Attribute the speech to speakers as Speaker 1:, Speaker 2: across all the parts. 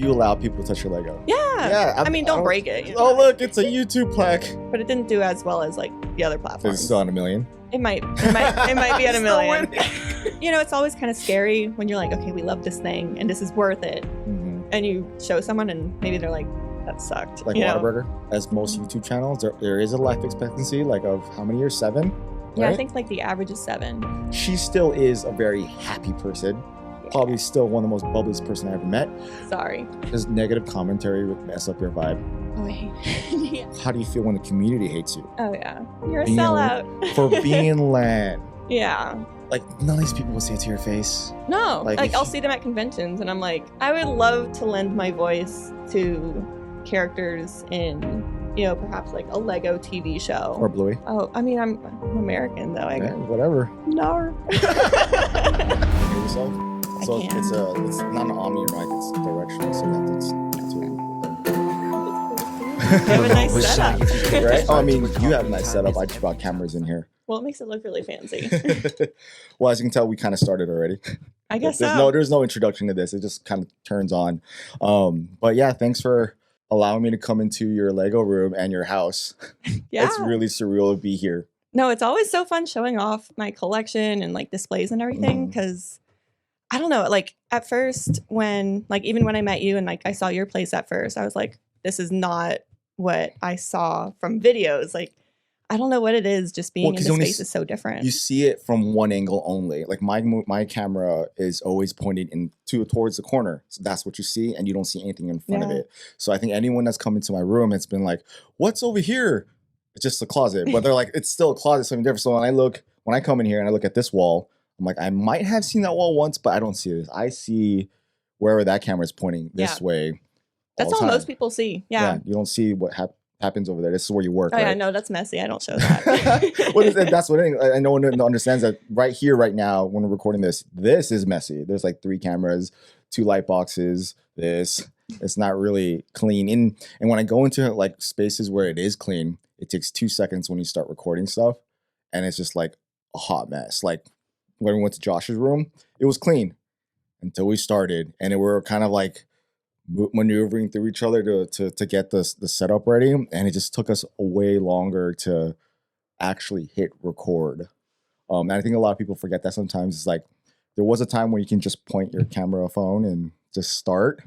Speaker 1: you allow people to touch your Lego.
Speaker 2: Yeah. I mean, don't break it. You know?
Speaker 1: Oh, look, it's a YouTube plaque.
Speaker 2: But it didn't do as well as like the other platforms.
Speaker 1: It's still on $1 million.
Speaker 2: It might be at $1 million. You know, it's always kind of scary when you're like, okay, we love this thing and this is worth it.
Speaker 1: Mm-hmm.
Speaker 2: And you show someone and maybe they're like, that sucked.
Speaker 1: Like Whataburger, as most YouTube channels, there is a life expectancy like of how many years? 7?
Speaker 2: Yeah,
Speaker 1: right?
Speaker 2: I think like the average is 7.
Speaker 1: She still is a very happy person.
Speaker 2: Yeah.
Speaker 1: Probably still one of the most bubbliest person I ever met.
Speaker 2: Sorry.
Speaker 1: This negative commentary would mess up your vibe.
Speaker 2: Oh, I hate yeah.
Speaker 1: How do you feel when the community hates you?
Speaker 2: Oh, yeah. You're a
Speaker 1: Being
Speaker 2: sellout.
Speaker 1: For being land.
Speaker 2: Yeah.
Speaker 1: Like, none of these people will say it to your face.
Speaker 2: No.
Speaker 1: Like,
Speaker 2: I'll see them at conventions and I'm like, I would love to lend my voice to characters in, you know, perhaps like a Lego TV show.
Speaker 1: Or Bluey.
Speaker 2: Oh, I mean, I'm American though. I
Speaker 1: Yeah,
Speaker 2: guess.
Speaker 1: whatever.
Speaker 2: No.
Speaker 1: Hear yourself? So
Speaker 2: I can.
Speaker 1: it's not an omni mic, it's directional, so
Speaker 2: You have a nice
Speaker 3: Wish I could
Speaker 2: setup.
Speaker 3: do
Speaker 1: right? Oh, I mean,
Speaker 3: With
Speaker 1: you have a
Speaker 3: comedy
Speaker 1: nice
Speaker 3: time.
Speaker 1: setup. I just brought cameras in here.
Speaker 2: Well, it makes it look really fancy.
Speaker 1: Well, as you can tell, we kind of started already.
Speaker 2: I guess
Speaker 1: There's no introduction to this. It just kind of turns on. But yeah, thanks for allowing me to come into your Lego room and your house.
Speaker 2: Yeah.
Speaker 1: It's really surreal to be here.
Speaker 2: No, it's always so fun showing off my collection and like displays and everything because I don't know, like at first when like even when I met you and like I saw your place at first, I was like, this is not what I saw from videos. Like I don't know what it is, just being in
Speaker 1: 'cause
Speaker 2: this
Speaker 1: you only
Speaker 2: space is so different.
Speaker 1: You see it from one angle only. Like my camera is always pointed towards the corner. So that's what you see, and you don't see anything in front of
Speaker 2: Yeah.
Speaker 1: it. So I think anyone that's come into my room, it's been like, what's over here? It's just a closet. But they're like, it's still a closet, something different. So when I come in here and I look at this wall, I'm like, I might have seen that wall once, but I don't see this. I see wherever that camera is pointing this
Speaker 2: Yeah.
Speaker 1: way.
Speaker 2: That's
Speaker 1: all
Speaker 2: all
Speaker 1: the
Speaker 2: most
Speaker 1: time.
Speaker 2: people see. Yeah.
Speaker 1: You don't see what happens over there. This is where you work.
Speaker 2: Oh
Speaker 1: right?
Speaker 2: yeah, no, that's messy. I don't show that.
Speaker 1: Well, that's what I know. No one understands that right here, right now, when we're recording this is messy. There's like 3 cameras, 2 light boxes. It's not really clean. And when I go into like spaces where it is clean, it takes 2 seconds when you start recording stuff, and it's just like a hot mess. Like when we went to Josh's room, it was clean until we started, and we were kind of like maneuvering through each other to get the setup ready, and it just took us way longer to actually hit record. And I think a lot of people forget that sometimes. It's like there was a time where you can just point your camera phone and just start,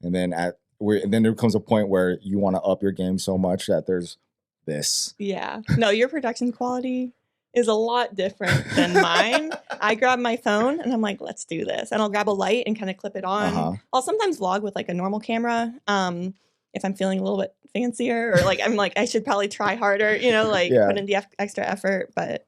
Speaker 1: and then there comes a point where you want to up your game so much that there's this.
Speaker 2: Yeah. No, your production quality is a lot different than mine. I grab my phone and I'm like, let's do this. And I'll grab a light and kind of clip it on. I'll sometimes vlog with like a normal camera if I'm feeling a little bit fancier or like I'm like, I should probably try harder, you know, like put in the extra effort. But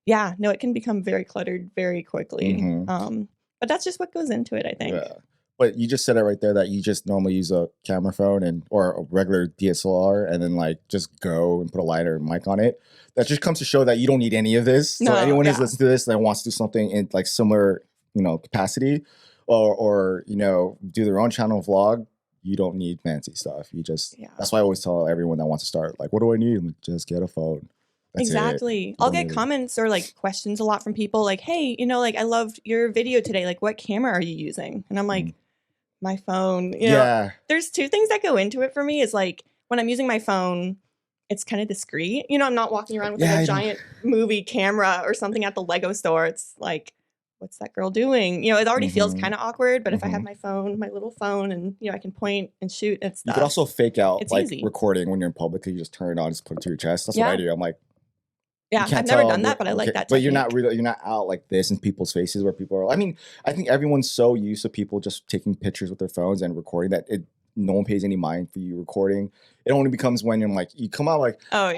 Speaker 2: yeah, no, it can become very cluttered very quickly. But that's just what goes into it, I think.
Speaker 1: Yeah. But you just said it right there that you just normally use a camera phone or a regular DSLR and then like just go and put a lighter and mic on it. That just comes to show that you don't need any of this.
Speaker 2: No,
Speaker 1: so anyone who's
Speaker 2: yeah.
Speaker 1: listening to this that wants to do something in like similar, capacity or do their own channel vlog, you don't need fancy stuff. You just, that's why I always tell everyone that wants to start, like, what do I need? Like, just get a phone. That's
Speaker 2: exactly.
Speaker 1: it.
Speaker 2: I'll get comments or like questions a lot from people like, hey, like I loved your video today. Like what camera are you using? And I'm like, my phone, know, there's 2 things that go into it for me is like when I'm using my phone, it's kind of discreet. I'm not walking around with like a giant movie camera or something at the Lego store. It's like, what's that girl doing? It already feels kind of awkward, but if I have my phone, my little phone, and I can point and shoot and stuff.
Speaker 1: You could also fake out
Speaker 2: it's
Speaker 1: like
Speaker 2: easy.
Speaker 1: Recording when you're in public. You just turn it on, just put it to your chest. That's what I do. I'm like,
Speaker 2: yeah, I've never done that, but I like that.
Speaker 1: But you're not out like this in people's faces where people are. I mean, I think everyone's so used to people just taking pictures with their phones and recording that no one pays any mind for you recording. It only becomes when you're like, you come out like, oh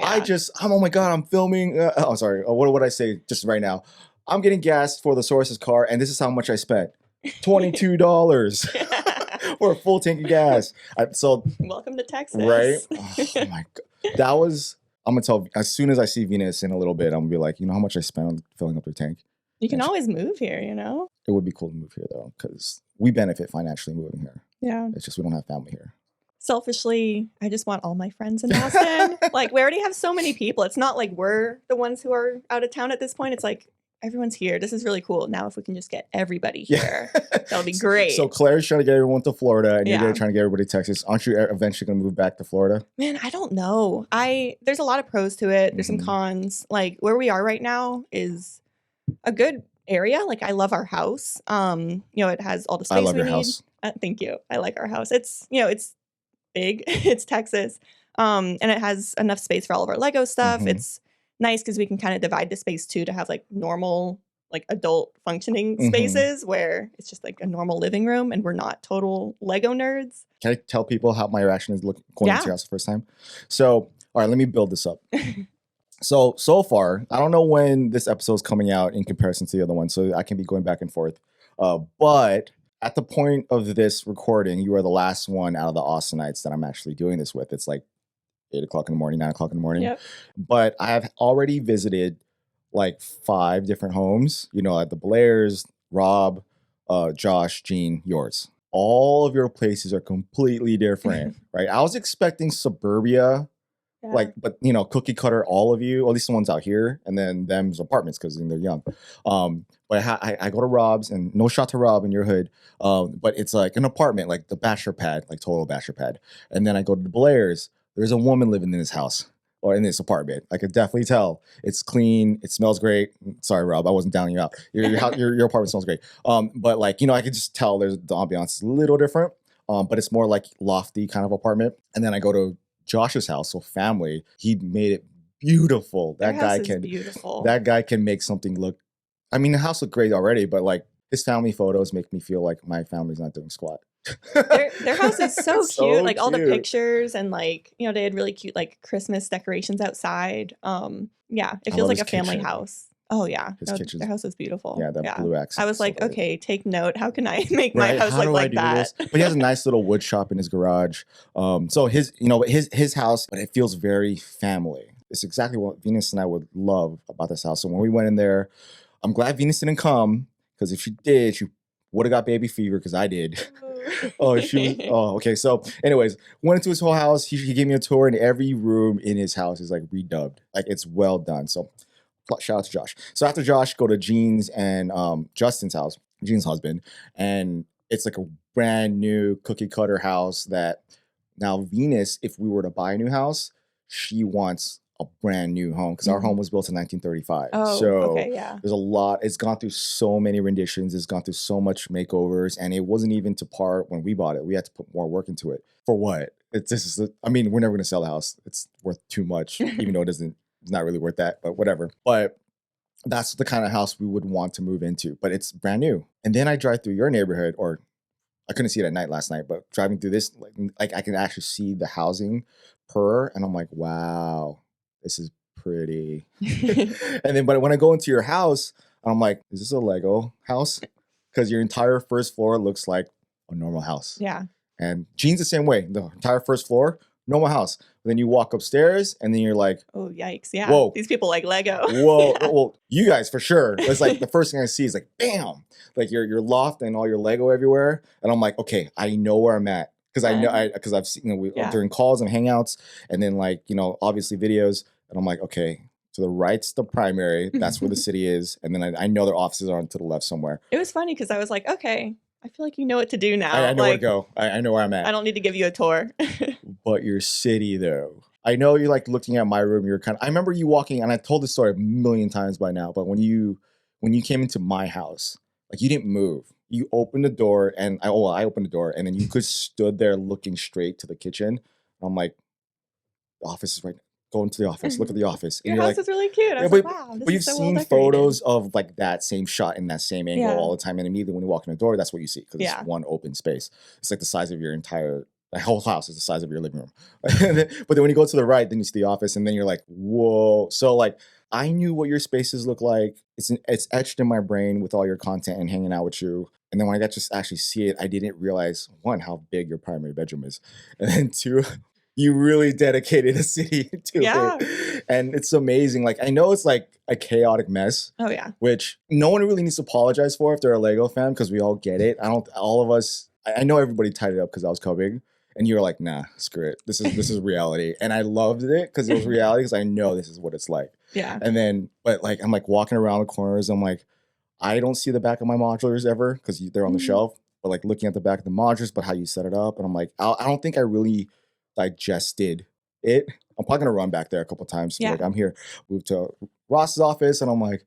Speaker 1: my God, I'm filming. Sorry. What would I say just right now? I'm getting gas for the Source's car, and this is how much I spent. $22 for a full tank of gas. So
Speaker 2: welcome to Texas.
Speaker 1: Right? Oh my God. That was... I'm going to tell, as soon as I see Venus in a little bit, I'm going to be like, how much I spent on filling up their tank?
Speaker 2: You can always move here,
Speaker 1: It would be cool to move here, though, because we benefit financially moving here.
Speaker 2: Yeah.
Speaker 1: It's just we don't have family here.
Speaker 2: Selfishly, I just want all my friends in Austin. Like, we already have so many people. It's not like we're the ones who are out of town at this point. It's like, everyone's here. This is really cool. Now, if we can just get everybody here, that'll be great.
Speaker 1: So Claire's trying to get everyone to Florida, and you're trying to get everybody to Texas. Aren't you eventually going to move back to Florida?
Speaker 2: Man, I don't know. There's a lot of pros to it. There's some cons. Like where we are right now is a good area. Like I love our house. It has all the space
Speaker 1: I love
Speaker 2: we
Speaker 1: your
Speaker 2: need.
Speaker 1: house.
Speaker 2: Thank you. I like our house. It's it's big. It's Texas. And it has enough space for all of our Lego stuff. It's nice because we can kind of divide the space too to have like normal, like adult functioning spaces where it's just like a normal living room and we're not total Lego nerds.
Speaker 1: Can I tell people how my reaction is going into your house the first time? So, all right, let me build this up. So far, I don't know when this episode is coming out in comparison to the other one, so I can be going back and forth. But at the point of this recording, you are the last one out of the Austinites that I'm actually doing this with. It's like 8 o'clock in the morning, 9 o'clock in the morning. Yep. But I have already visited like 5 different homes, at the Blairs, Rob, Josh, Gene, yours. All of your places are completely different, right? I was expecting suburbia, but cookie cutter, all of you, or at least the ones out here, and then them's apartments because they're young. But I go to Rob's, and no shot to Rob in your hood, but it's like an apartment, like the bachelor pad, like total bachelor pad. And then I go to the Blairs. There's a woman living in this house or in this apartment. I could definitely tell. It's clean. It smells great. Sorry, Rob, I wasn't downing you out. Your apartment smells great. But I could just tell the ambiance is a little different. But it's more like lofty kind of apartment. And then I go to Josh's house, so family. He made it beautiful. That guy can make something look. I mean, the house looked great already, but like his family photos make me feel like my family's not doing squat.
Speaker 2: Their house is so cute. Like all the pictures and they had really cute like Christmas decorations outside. It feels like a family house. Oh yeah, their house is beautiful.
Speaker 1: Yeah, blue accent.
Speaker 2: I was like, okay, take note. How can I make my house look like that?
Speaker 1: But he has a nice little wood shop in his garage. So his house, but it feels very family. It's exactly what Venus and I would love about this house. So when we went in there, I'm glad Venus didn't come because if she did, she would have got baby fever because I did. Okay. So anyways, went into his whole house. He gave me a tour, and every room in his house is like redubbed. Like it's well done. So shout out to Josh. So after Josh, go to Gene's and Justin's house, Gene's husband. And it's like a brand new cookie cutter house that now Venus, if we were to buy a new house, she wants a brand new home because our home was built in 1935. There's a lot. It's gone through so many renditions. It's gone through so much makeovers, and it wasn't even to par when we bought it. We had to put more work into it. For what? We're never going to sell the house. It's worth too much, even though it's not really worth that, but whatever. But that's the kind of house we would want to move into, but it's brand new. And then I drive through your neighborhood, or I couldn't see it at night last night, but driving through this, like I can actually see the housing and I'm like, wow. This is pretty. But when I go into your house, I'm like, is this a Lego house? Because your entire first floor looks like a normal house.
Speaker 2: Yeah.
Speaker 1: And Gene's the same way. The entire first floor, normal house. Then you walk upstairs and then you're like,
Speaker 2: oh, yikes. Yeah.
Speaker 1: Whoa.
Speaker 2: These people like Lego.
Speaker 1: Whoa. Well, you guys for sure. It's like the first thing I see is like, bam, like your loft and all your Lego everywhere. And I'm like, okay, I know where I'm at. Because because I've seen during calls and hangouts, and then obviously videos, and I'm like, okay, to the right's the primary. That's where the city is, and then I know their offices are to the left somewhere.
Speaker 2: It was funny because I was like, okay, I feel like you know what to do now.
Speaker 1: I know where to go. I know where I'm at.
Speaker 2: I don't need to give you a tour.
Speaker 1: But your city, though, I know you're like looking at my room. You're I remember you walking, and I told this story a million times by now. But when you came into my house, like you didn't move. You opened the door, and I opened the door, and then you just stood there looking straight to the kitchen. I'm like, the office is right now. Go into the office. Look at the office.
Speaker 2: And your house is really cute. I was like, wow, this
Speaker 1: but you've
Speaker 2: is so
Speaker 1: seen
Speaker 2: well
Speaker 1: photos of like that same shot in that same angle all the time, and immediately when you walk in the door, that's what you see because it's one open space. It's like the size of your the whole house is the size of your living room. But then when you go to the right, then you see the office, and then you're like, whoa. So like, I knew what your spaces look like. It's etched in my brain with all your content and hanging out with you. And then when I got to actually see it, I didn't realize, one, how big your primary bedroom is. And then two, you really dedicated a city to it. And it's amazing. Like, I know it's like a chaotic mess.
Speaker 2: Oh, yeah.
Speaker 1: Which no one really needs to apologize for if they're a Lego fan, because we all get it. All of us, I know everybody tied it up because I was coming. And you're like, nah, screw it. This is reality. And I loved it because it was reality because I know this is what it's like.
Speaker 2: Yeah.
Speaker 1: And then, but like, I'm like walking around the corners. I'm like, I don't see the back of my modulars ever because they're on the shelf. But like looking at the back of the modulars, but how you set it up. And I'm like, I don't think I really digested it. I'm probably gonna run back there a couple times.
Speaker 2: Yeah.
Speaker 1: Like I'm here, move to Ross's office, and I'm like,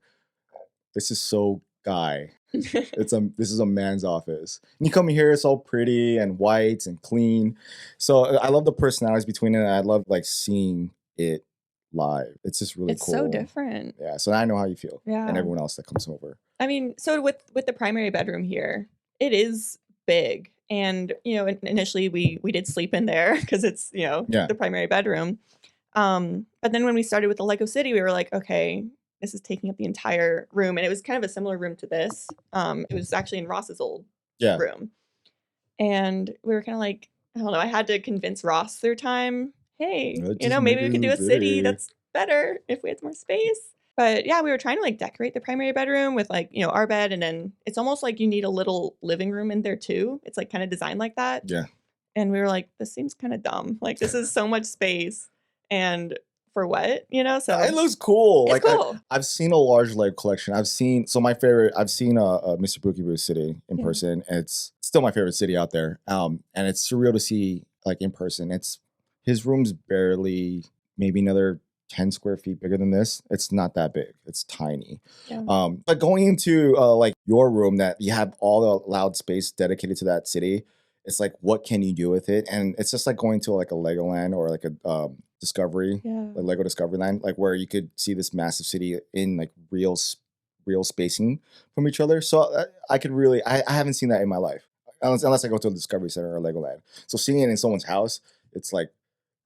Speaker 1: this is so guy. This is a man's office. And you come in here, it's all pretty and white and clean. So I love the personalities between it. And I love like seeing it live. It's just really
Speaker 2: it's
Speaker 1: cool.
Speaker 2: so different.
Speaker 1: Yeah. So I know how you feel.
Speaker 2: Yeah.
Speaker 1: And everyone else that comes over.
Speaker 2: I mean, so with the primary bedroom here, it is big. And, you know, initially we did sleep in there because it's, you know, the primary bedroom. But then when we started with the Lego City, we were like, okay, this is taking up the entire room. And it was kind of a similar room to this. It was actually in Ross's old room. And we were kind of like, I don't know, I had to convince Ross through time, hey, you know, maybe we could do a city that's better if we had more space. But yeah, we were trying to like decorate the primary bedroom with like, you know, our bed. And then it's almost like you need a little living room in there too. It's like kind of designed like that.
Speaker 1: Yeah.
Speaker 2: And we were like, this seems kind of dumb. Like this is so much space. And for what, you know? So
Speaker 1: it looks cool.
Speaker 2: It's
Speaker 1: like
Speaker 2: cool.
Speaker 1: I've seen a large Lego collection. I've seen Mr. Bookie City in person. It's still my favorite city out there. And it's surreal to see like in person. His room's barely maybe another 10 square feet bigger than this. It's not that big. It's tiny. Yeah. But going into like your room that you have all the loud space dedicated to that city, it's like, what can you do with it? And it's just like going to like a Legoland or like a Discovery, like Lego Discovery Land, like where you could see this massive city in like real spacing from each other. So I could really, I haven't seen that in my life, unless I go to a Discovery Center or Legoland. So seeing it in someone's house, it's like,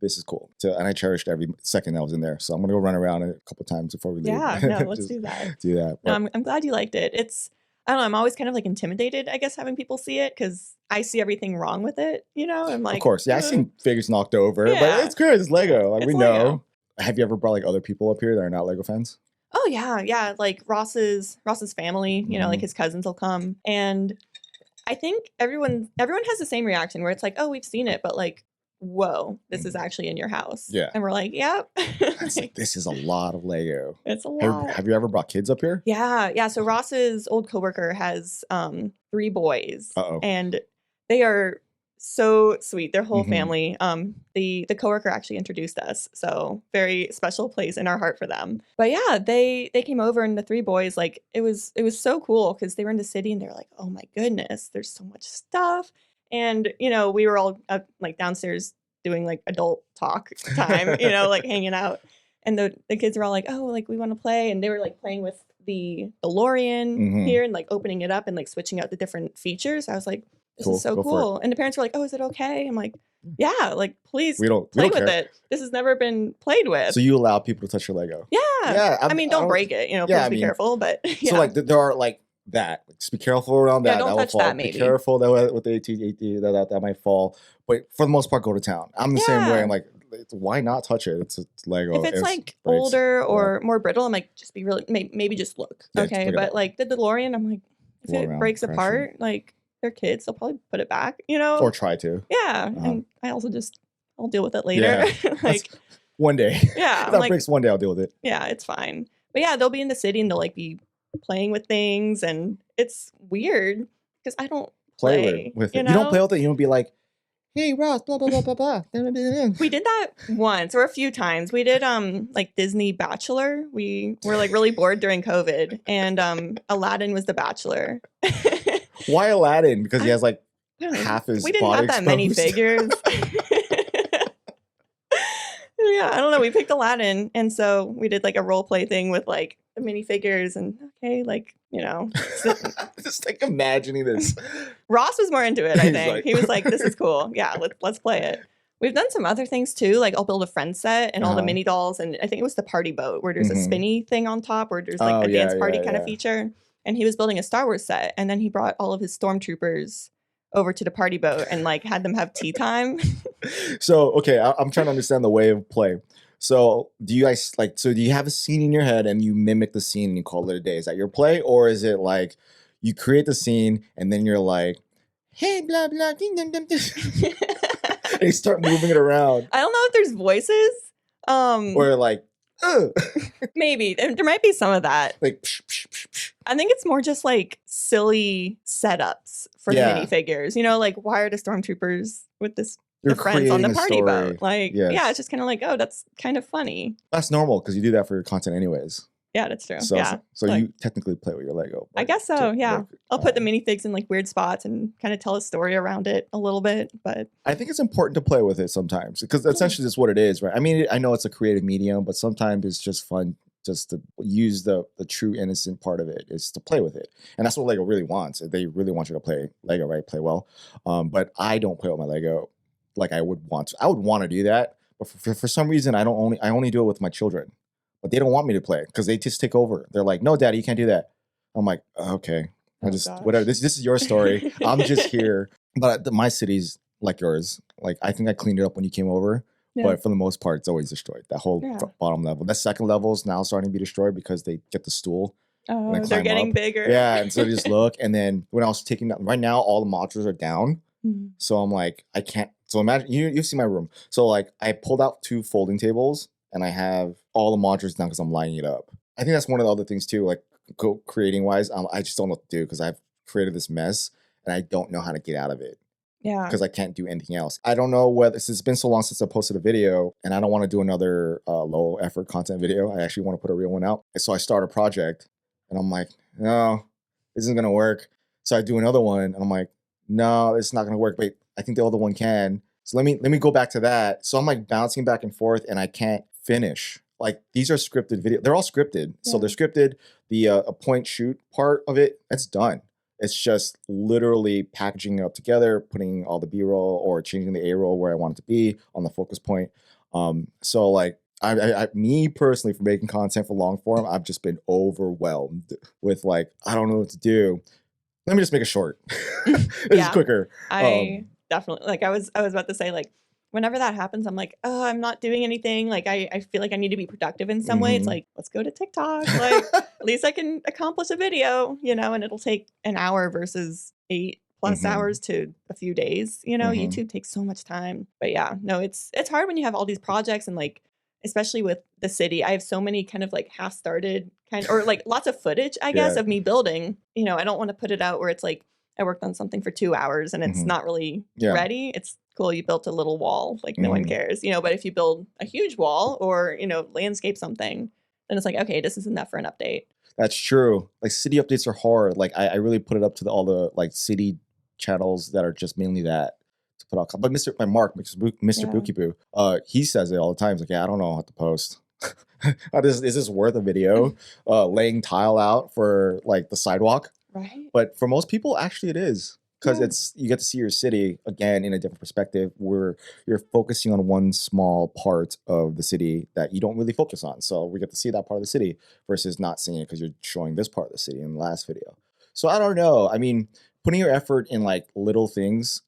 Speaker 1: this is cool. And I cherished every second I was in there. So I'm gonna go run around it a couple times before we leave.
Speaker 2: Yeah, no, let's do that.
Speaker 1: Do that.
Speaker 2: No, I'm glad you liked it. I don't know, I'm always kind of like intimidated, I guess, having people see it because I see everything wrong with it, you know? I'm like,
Speaker 1: of course, I've seen figures knocked over, but it's good. It's Lego. Like, we know. Have you ever brought like other people up here that are not Lego fans?
Speaker 2: Oh yeah. Like Ross's family, you know, like his cousins will come. And I think everyone has the same reaction where it's like, oh, we've seen it, but like, whoa, this is actually in your house.
Speaker 1: Yeah.
Speaker 2: And we're like, yep.
Speaker 1: Like, this is a lot of Lego.
Speaker 2: It's a lot.
Speaker 1: Have you ever brought kids up here?
Speaker 2: Yeah. So Ross's old coworker has 3 boys.
Speaker 1: Uh-oh.
Speaker 2: And they are so sweet. Their whole family. The coworker actually introduced us. So very special place in our heart for them. But yeah, they came over and the 3 boys, like it was so cool because they were in the city and they're like, oh my goodness, there's so much stuff. And, you know, we were all like downstairs doing like adult talk time, you know, like hanging out. And the kids were all like, oh, like we want to play. And they were like playing with the DeLorean here and like opening it up and like switching out the different features. I was like, this is so cool. And the parents were like, oh, is it okay? I'm like, yeah, like please play with it. This has never been played with.
Speaker 1: So you allow people to touch your Lego?
Speaker 2: Yeah. I mean, don't break it, you know, please be careful. But
Speaker 1: so like there are like that. Just be careful around that.
Speaker 2: Don't touch that, maybe.
Speaker 1: Be careful that with the AT that might fall. But for the most part, go to town. I'm the same way. I'm like, why not touch it? It's Lego.
Speaker 2: If it's like older or more brittle, I'm like, just be really, maybe just look. Okay. But like the DeLorean, I'm like, if it breaks apart, like they're kids, they'll probably put it back, you know?
Speaker 1: Or try to.
Speaker 2: Yeah. And I also I'll deal with it later. Like
Speaker 1: one day.
Speaker 2: Yeah.
Speaker 1: If that breaks one day, I'll deal with it.
Speaker 2: Yeah, it's fine. But yeah, they'll be in the city and they'll like be playing with things and it's weird because I don't play with it.
Speaker 1: You don't play with it. You don't be like, hey Ross, blah blah blah blah blah.
Speaker 2: We did that once or a few times. We did like Disney Bachelor. We were like really bored during COVID, and Aladdin was the Bachelor.
Speaker 1: Why Aladdin? Because he has like half his.
Speaker 2: We didn't have that many figures. Yeah, I don't know. We picked Aladdin, and so we did like a role play thing with like the minifigures, and okay, like you know,
Speaker 1: just like imagining this.
Speaker 2: Ross was more into it. I think he was like, "This is cool. Yeah, let's play it." We've done some other things too, like I'll build a friend set and all the mini dolls, and I think it was the party boat where there's a spinny thing on top, where there's like a dance party kind of feature. And he was building a Star Wars set, and then he brought all of his stormtroopers over to the party boat and like had them have tea time.
Speaker 1: So, okay, I'm trying to understand the way of play. So do you guys do you have a scene in your head and you mimic the scene and you call it a day? Is that your play? Or is it like you create the scene and then you're like, hey, blah, blah, ding, ding, ding, ding. and you start moving it around.
Speaker 2: I don't know if there's voices.
Speaker 1: Or like,
Speaker 2: maybe there might be some of that.
Speaker 1: Like, psh, psh, psh, psh.
Speaker 2: I think it's more just like silly setups for the minifigures. You know, like why are the stormtroopers with this the friends on the party boat? Like, yeah, it's just kind of like, oh, that's kind of funny.
Speaker 1: That's normal because you do that for your content anyways.
Speaker 2: Yeah, that's true.
Speaker 1: So,
Speaker 2: yeah.
Speaker 1: So like, you technically play with your Lego.
Speaker 2: I guess so, yeah. I'll put the minifigs in like weird spots and kind of tell a story around it a little bit. But
Speaker 1: I think it's important to play with it sometimes because essentially that's what it is, right? I mean, I know it's a creative medium, but sometimes it's just fun just to use the true innocent part of it is to play with it. And that's what Lego really wants. They really want you to play Lego, right? Play well. But I don't play with my Lego like I would want to. I would want to do that. But for some reason, I only do it with my children. But they don't want me to play because they just take over. They're like, no, daddy, you can't do that. I'm like, okay. Whatever. This is your story. I'm just here. But my city's like yours. Like, I think I cleaned it up when you came over. Yeah. But for the most part, it's always destroyed. That whole bottom level. That second level is now starting to be destroyed because they get the stool.
Speaker 2: Oh, they're getting bigger.
Speaker 1: Yeah, and so they just look. And then when I was taking that, right now, all the monsters are down. Mm-hmm. So I'm like, I can't. So imagine, you see my room. So like, I pulled out 2 folding tables. And I have all the monsters down because I'm lining it up. I think that's one of the other things too, like creating wise. I just don't know what to do because I've created this mess and I don't know how to get out of it.
Speaker 2: Yeah.
Speaker 1: Because I can't do anything else. I don't know whether it's been so long since I posted a video and I don't want to do another low effort content video. I actually want to put a real one out. And so I start a project and I'm like, no, this isn't going to work. So I do another one and I'm like, no, it's not going to work. Wait, I think the other one can. So let me go back to that. So I'm like bouncing back and forth and I can't finish. Like these are scripted videos. They're all scripted. Yeah. So they're scripted. The a point shoot part of it, that's done. It's just literally packaging it up together, putting all the B-roll or changing the A-roll where I want it to be on the focus point. So like me personally for making content for long form, I've just been overwhelmed with like, I don't know what to do. Let me just make it short. It's quicker.
Speaker 2: I definitely, like I was about to say, like, whenever that happens, I'm like, oh, I'm not doing anything. Like, I feel like I need to be productive in some way. It's like, let's go to TikTok. Like, at least I can accomplish a video, you know, and it'll take an hour versus 8+ hours to a few days. You know, YouTube takes so much time. But yeah, no, it's hard when you have all these projects and like, especially with the city, I have so many kind of like half started or like lots of footage, I guess, of me building. You know, I don't want to put it out where it's like, I worked on something for 2 hours and it's not really ready. It's cool. You built a little wall, like no one cares, you know, but if you build a huge wall or, you know, landscape something, then it's like, okay, this is enough for an update.
Speaker 1: That's true. Like city updates are hard. Like I really put it up to all the like city channels that are just mainly that to put out. But Mr. Bookie Boo, he says it all the time. He's like, yeah, I don't know what to post. Is this worth a video? Laying tile out for like the sidewalk.
Speaker 2: Right.
Speaker 1: But for most people, actually, it is because you get to see your city again in a different perspective where you're focusing on one small part of the city that you don't really focus on. So we get to see that part of the city versus not seeing it because you're showing this part of the city in the last video. So I don't know. I mean, putting your effort in like little things,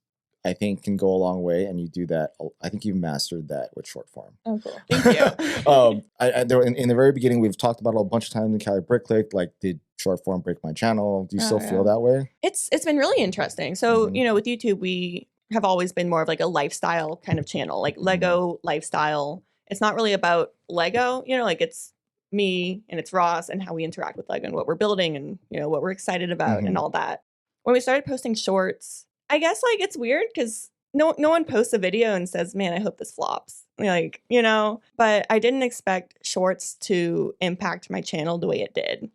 Speaker 1: I think can go a long way, and you do that. I think you've mastered that with short form.
Speaker 2: Oh, cool. Thank you.
Speaker 1: In the very beginning, we've talked about it a bunch of times in Cali Brick Click, like did short form break my channel? Do you still feel that way?
Speaker 2: It's been really interesting. So, you know, with YouTube, we have always been more of like a lifestyle kind of channel, like Lego lifestyle. It's not really about Lego, you know, like it's me and it's Ross and how we interact with Lego and what we're building and, you know, what we're excited about and all that. When we started posting shorts, I guess like it's weird because no one posts a video and says, man, I hope this flops. Like, you know, but I didn't expect shorts to impact my channel the way it did.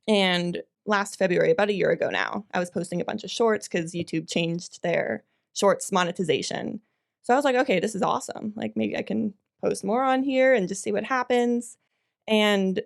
Speaker 2: And last February, about a year ago now, I was posting a bunch of shorts because YouTube changed their shorts monetization. So I was like, okay, this is awesome. Like maybe I can post more on here and just see what happens. And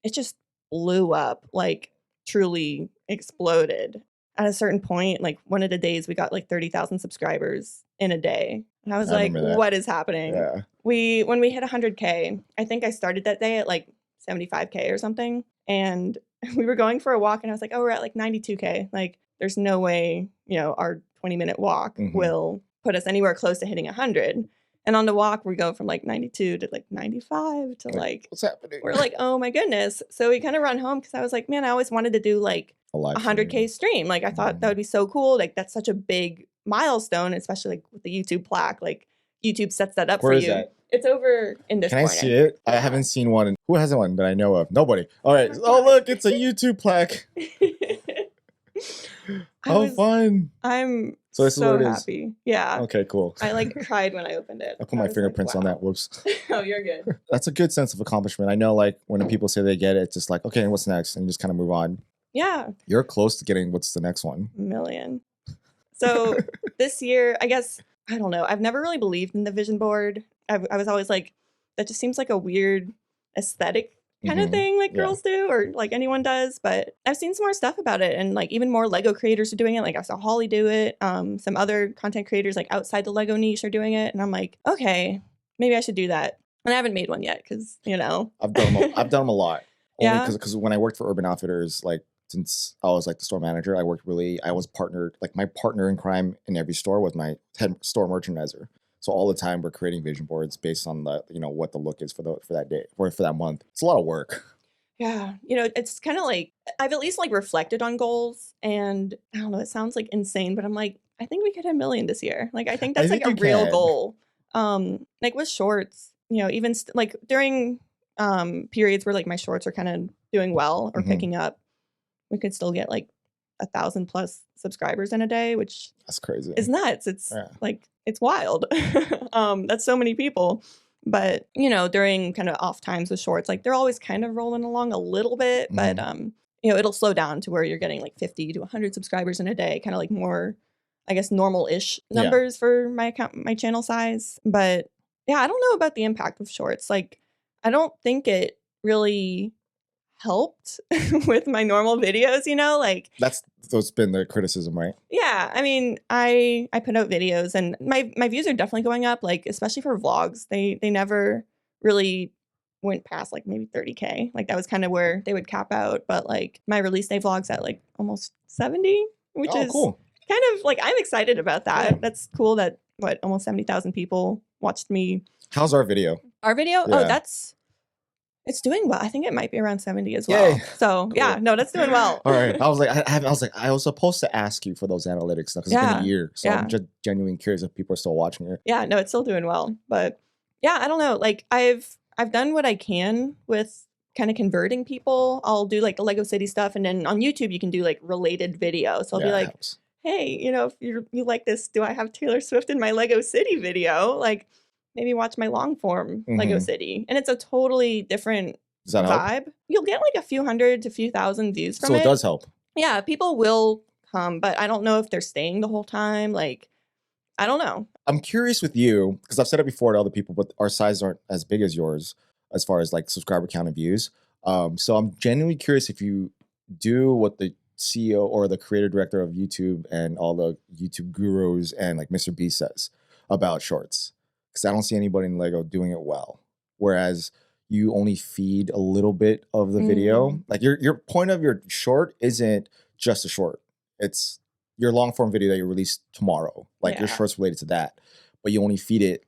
Speaker 2: it just blew up, like truly exploded. At a certain point, like one of the days we got like 30,000 subscribers in a day. And I was like, what is happening? Yeah. When we hit 100K, I think I started that day at like 75K or something. And we were going for a walk and I was like, oh, we're at like 92K. Like there's no way, you know, our 20-minute walk will put us anywhere close to hitting 100. And on the walk, we go from like 92 to like 95 to like,
Speaker 1: what's happening?
Speaker 2: We're like, oh my goodness. So we kind of run home because I was like, man, I always wanted to do like a 100K stream. Like I thought that would be so cool. Like that's such a big milestone, especially like with the YouTube plaque. Like YouTube sets that up
Speaker 1: Where
Speaker 2: for
Speaker 1: is
Speaker 2: you.
Speaker 1: that?
Speaker 2: It's over in this
Speaker 1: Can I
Speaker 2: corner.
Speaker 1: see it? I haven't seen one. Who has one that I know of? Nobody. All right. Oh, look, it's a YouTube plaque. Oh, fun.
Speaker 2: I'm
Speaker 1: so this is what it
Speaker 2: happy.
Speaker 1: is.
Speaker 2: Yeah.
Speaker 1: Okay, cool.
Speaker 2: I like cried when I opened it.
Speaker 1: I put my fingerprints on that. Whoops.
Speaker 2: Oh, you're good.
Speaker 1: That's a good sense of accomplishment. I know, like, when people say they get it, it's just like, okay, what's next? And you just kind of move on.
Speaker 2: Yeah.
Speaker 1: You're close to getting what's the next one.
Speaker 2: Million. So this year, I guess, I don't know. I've never really believed in the vision board. I was always like, that just seems like a weird aesthetic kind of thing like girls do or like anyone does. But I've seen some more stuff about it, and like even more Lego creators are doing it. Like I saw Holly do it. Some other content creators like outside the Lego niche are doing it. And I'm like, okay, maybe I should do that. And I haven't made one yet because, you know.
Speaker 1: I've done them a lot. Only
Speaker 2: Yeah.
Speaker 1: because when I worked for Urban Outfitters, like since I was like the store manager, I was partnered, like my partner in crime in every store was my head store merchandiser. So all the time we're creating vision boards based on the, you know, what the look is for that day or for that month. It's a lot of work.
Speaker 2: Yeah. You know, it's kind of like I've at least like reflected on goals, and I don't know, it sounds like insane, but I'm like, I think we could hit 1 million this year. Like I think that's like a real goal. Like with shorts, you know, even like during periods where like my shorts are kind of doing well or picking up, we could still get like 1,000+ subscribers in a day, which
Speaker 1: that's crazy.
Speaker 2: It's nuts. It's like, it's wild. That's so many people. But, you know, during kind of off times with shorts, like they're always kind of rolling along a little bit, but, you know, it'll slow down to where you're getting like 50 to 100 subscribers in a day, kind of like more, I guess, normal-ish numbers for my account, my channel size. But yeah, I don't know about the impact of shorts. Like, I don't think it really helped with my normal videos, you know, like
Speaker 1: that's been the criticism, right?
Speaker 2: Yeah, I mean, I put out videos and my views are definitely going up, like especially for vlogs. They never really went past like maybe 30K. Like that was kind of where they would cap out, but like my release day vlogs at like almost 70, which is
Speaker 1: cool. Kind
Speaker 2: of like I'm excited about that. That's cool that almost 70,000 people watched me.
Speaker 1: How's our video?
Speaker 2: Our video? Oh, it's doing well. I think it might be around 70 as well.
Speaker 1: Yay.
Speaker 2: So cool. Yeah, no, that's doing well.
Speaker 1: All right. I was supposed to ask you for those analytics because it's been a year. So I'm just genuinely curious if people are still watching it.
Speaker 2: Yeah, no, it's still doing well. But yeah, I don't know. Like I've done what I can with kind of converting people. I'll do like the Lego City stuff, and then on YouTube you can do like related videos. So I'll be like, hey, you know, if you like this, do I have Taylor Swift in my Lego City video? Like maybe watch my long form Lego City. And it's a totally different vibe. Help? You'll get like a few hundred to a few thousand views from it.
Speaker 1: So it does help.
Speaker 2: Yeah, people will come, but I don't know if they're staying the whole time. Like, I don't know.
Speaker 1: I'm curious with you, because I've said it before to other people, but our sizes aren't as big as yours as far as like subscriber count and views. So I'm genuinely curious if you do what the CEO or the creator director of YouTube and all the YouTube gurus and like Mr. Beast says about shorts. Because I don't see anybody in Lego doing it well. Whereas you only feed a little bit of the video. Like your point of your short isn't just a short. It's your long form video that you release tomorrow. Like your short's related to that. But you only feed it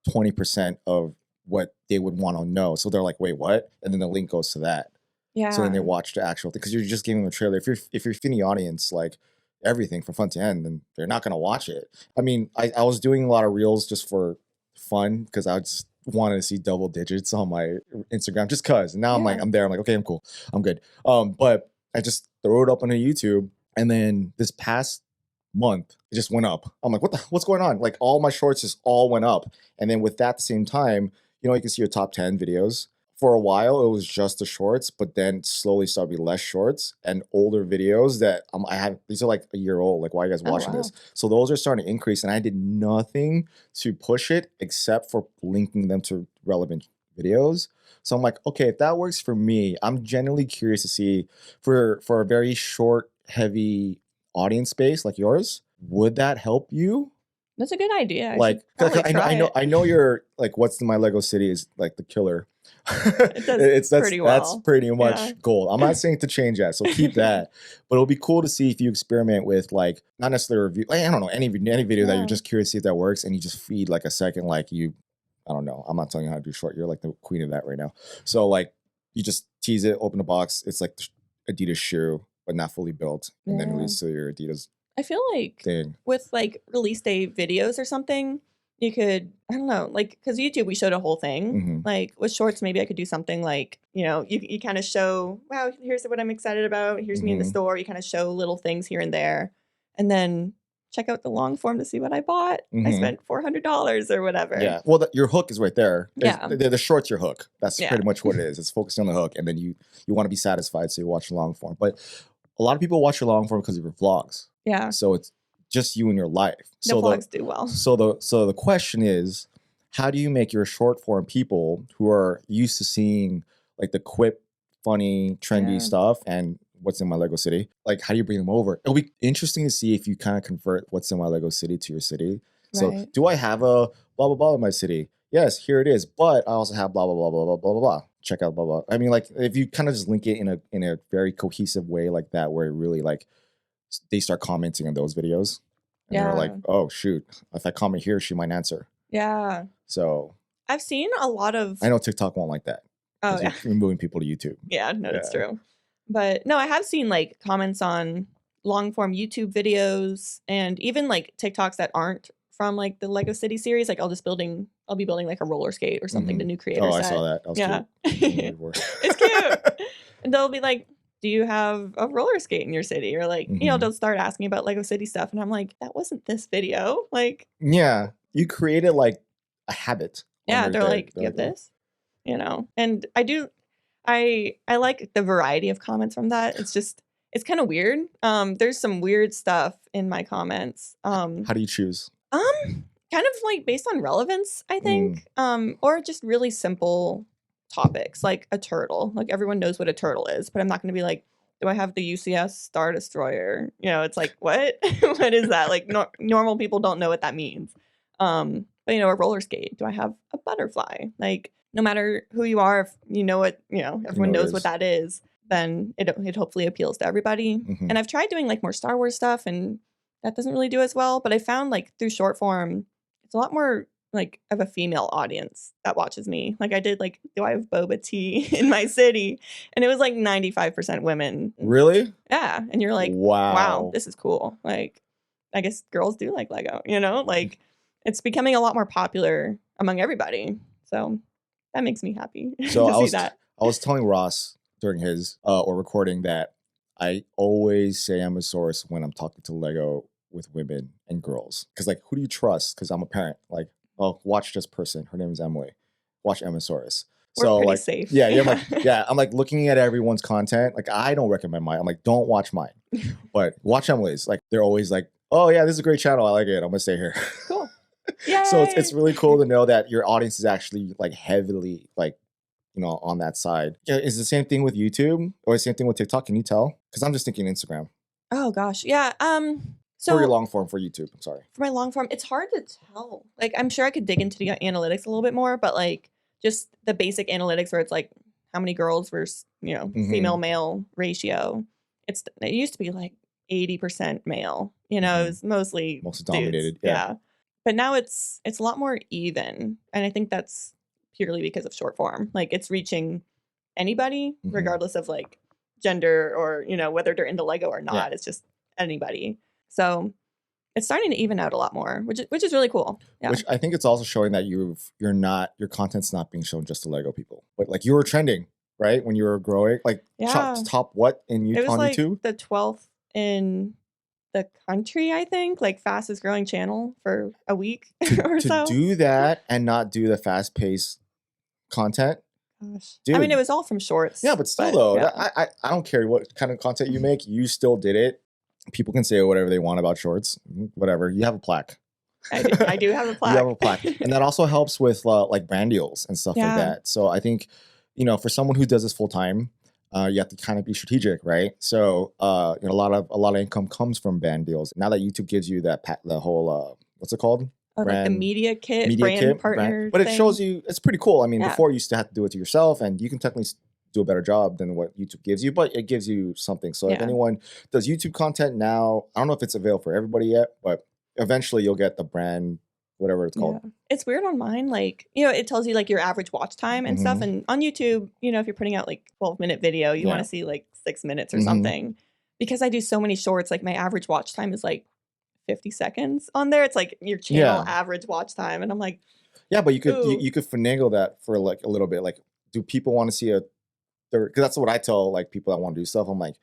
Speaker 1: 20% of what they would want to know. So they're like, wait, what? And then the link goes to that.
Speaker 2: Yeah.
Speaker 1: So then they watch the actual thing. Because you're just giving them a trailer. If you're feeding the audience like everything from front to end, then they're not gonna watch it. I mean, I was doing a lot of reels just for fun because I just wanted to see double digits on my Instagram just cause. And now I'm like, I'm there. I'm like, okay, I'm cool. I'm good. But I just throw it up on YouTube, and then this past month it just went up. I'm like, what's going on? Like all my shorts just all went up. And then with that at the same time, you know, you can see your top 10 videos. For a while, it was just the shorts, but then slowly started to be less shorts and older videos that I have. These are like a year old. Like, why are you guys watching this? So those are starting to increase, and I did nothing to push it except for linking them to relevant videos. So I'm like, okay, if that works for me, I'm genuinely curious to see for a very short, heavy audience base like yours, would that help you?
Speaker 2: That's a good idea.
Speaker 1: Like, I know you're like, what's in my Lego City is like the killer. That's pretty much gold. I'm not saying to change that, so keep that. But it'll be cool to see if you experiment with like not necessarily a review. Like, I don't know, any video that you're just curious to see if that works, and you just feed like a second, like I don't know. I'm not telling you how to do short. You're like the queen of that right now. So like you just tease it, open the box. It's like Adidas shoe, but not fully built, and then release to your Adidas.
Speaker 2: I feel like with like release day videos or something, you could, I don't know, like, because YouTube, we showed a whole thing. Like, with shorts, maybe I could do something like, you kind of show, wow, here's what I'm excited about. Here's me in the store. You kind of show little things here and there. And then check out the long form to see what I bought. I spent $400 or whatever.
Speaker 1: Yeah. Well, your hook is right there.
Speaker 2: Yeah.
Speaker 1: The short's your hook. That's pretty much what it is. It's focusing on the hook. And then you want to be satisfied, so you watch the long form. But a lot of people watch your long form because of your vlogs.
Speaker 2: Yeah.
Speaker 1: So it's just you and your life.
Speaker 2: The vlogs do well.
Speaker 1: So the question is, how do you make your short form people who are used to seeing like the quip, funny, trendy stuff and what's in my Lego city? Like, how do you bring them over? It'll be interesting to see if you kind of convert what's in my Lego city to your city. So do I have a blah, blah, blah in my city? Yes, here it is. But I also have blah, blah, blah, blah, blah, blah, blah, blah. Check out blah, blah. I mean, like, if you kind of just link it in a very cohesive way like that, where it really like they start commenting on those videos. And they're like, oh, shoot, if I comment here, she might answer.
Speaker 2: Yeah.
Speaker 1: So
Speaker 2: I've seen a lot of...
Speaker 1: I know TikTok won't like that.
Speaker 2: Oh, yeah.
Speaker 1: You're moving people to YouTube.
Speaker 2: Yeah, no, that's true. But no, I have seen like comments on long form YouTube videos and even like TikToks that aren't from like the Lego City series. Like I'll be building like a roller skate or something. The new creator set.
Speaker 1: I saw that. That was cute.
Speaker 2: It's cute. And they'll be like, do you have a roller skate in your city? Or like, they'll start asking about Lego City stuff. And I'm like, that wasn't this video. Like,
Speaker 1: yeah, you created like a habit.
Speaker 2: Yeah, they're like, do you have this? And I like the variety of comments from that. It's kind of weird. There's some weird stuff in my comments.
Speaker 1: How do you choose?
Speaker 2: Kind of like based on relevance, I think. Or just really simple topics like a turtle. Like everyone knows what a turtle is, but I'm not going to be like, do I have the UCS Star Destroyer? It's like, what? What is that? Like normal people don't know what that means. But a roller skate. Do I have a butterfly? Like no matter who you are, if you know what, everyone knows what that is, then it hopefully appeals to everybody. And I've tried doing like more Star Wars stuff and that doesn't really do as well. But I found like through short form, it's a lot more like of a female audience that watches me. Like I did like, do I have boba tea in my city? And it was like 95% women.
Speaker 1: Really?
Speaker 2: Yeah. And you're like, wow, this is cool. Like, I guess girls do like Lego, like it's becoming a lot more popular among everybody. So that makes me happy to see that.
Speaker 1: I was telling Ross during his recording that I always say I'm a source when I'm talking to Lego with women and girls. Because like, who do you trust? Because I'm a parent. Like, oh, watch this person. Her name is Emily. Watch Emmasaurus.
Speaker 2: So
Speaker 1: like,
Speaker 2: safe.
Speaker 1: I'm like looking at everyone's content. Like, I don't recommend mine. I'm like, don't watch mine, but watch Emily's. Like, they're always like, oh yeah, this is a great channel. I like it. I'm gonna stay here.
Speaker 2: Cool. Yay.
Speaker 1: So it's really cool to know that your audience is actually like heavily like, on that side. Yeah, is the same thing with YouTube or the same thing with TikTok? Can you tell? Because I'm just thinking Instagram.
Speaker 2: Oh gosh, yeah. So
Speaker 1: for your long form for YouTube, I'm sorry. For
Speaker 2: my long form, it's hard to tell. Like, I'm sure I could dig into the analytics a little bit more, but like just the basic analytics where it's like how many girls versus female male ratio. It used to be like 80% male. It was mostly
Speaker 1: dominated.
Speaker 2: Yeah. But now it's a lot more even, and I think that's purely because of short form. Like it's reaching anybody, regardless of like gender or whether they're into Lego or not. Yeah. It's just anybody. So it's starting to even out a lot more, which is really cool. Yeah.
Speaker 1: Which I think it's also showing that your content's not being shown just to Lego people. But like you were trending, right? When you were growing, like top what in YouTube?
Speaker 2: It was like the 12th in the country, I think, like fastest growing channel for a week or so.
Speaker 1: To do that and not do the fast paced content.
Speaker 2: Gosh. Dude. I mean, it was all from shorts.
Speaker 1: Yeah, but still though, yeah. I don't care what kind of content you make. You still did it. People can say whatever they want about shorts, whatever. You have a plaque.
Speaker 2: I do have a plaque.
Speaker 1: You have a plaque. And that also helps with like brand deals and stuff like that. So I think, for someone who does this full time, you have to kind of be strategic, right? So a lot of income comes from brand deals. Now that YouTube gives you the whole what's it called?
Speaker 2: Like the media kit, brand partner.
Speaker 1: But it shows you, it's pretty cool. I mean, before you used to have to do it to yourself, and you can technically do a better job than what YouTube gives you, but it gives you something. So if anyone does YouTube content now, I don't know if it's available for everybody yet, but eventually you'll get the brand, whatever it's called.
Speaker 2: Yeah. It's weird on mine. Like, it tells you like your average watch time and stuff. And on YouTube, if you're putting out like 12-minute video, you want to see like 6 minutes or something. Because I do so many shorts, like my average watch time is like 50 seconds on there. It's like your channel average watch time. And I'm like,
Speaker 1: yeah, but you could finagle that for like a little bit. Like, do people want to see a third? Because that's what I tell like people that want to do stuff. I'm like,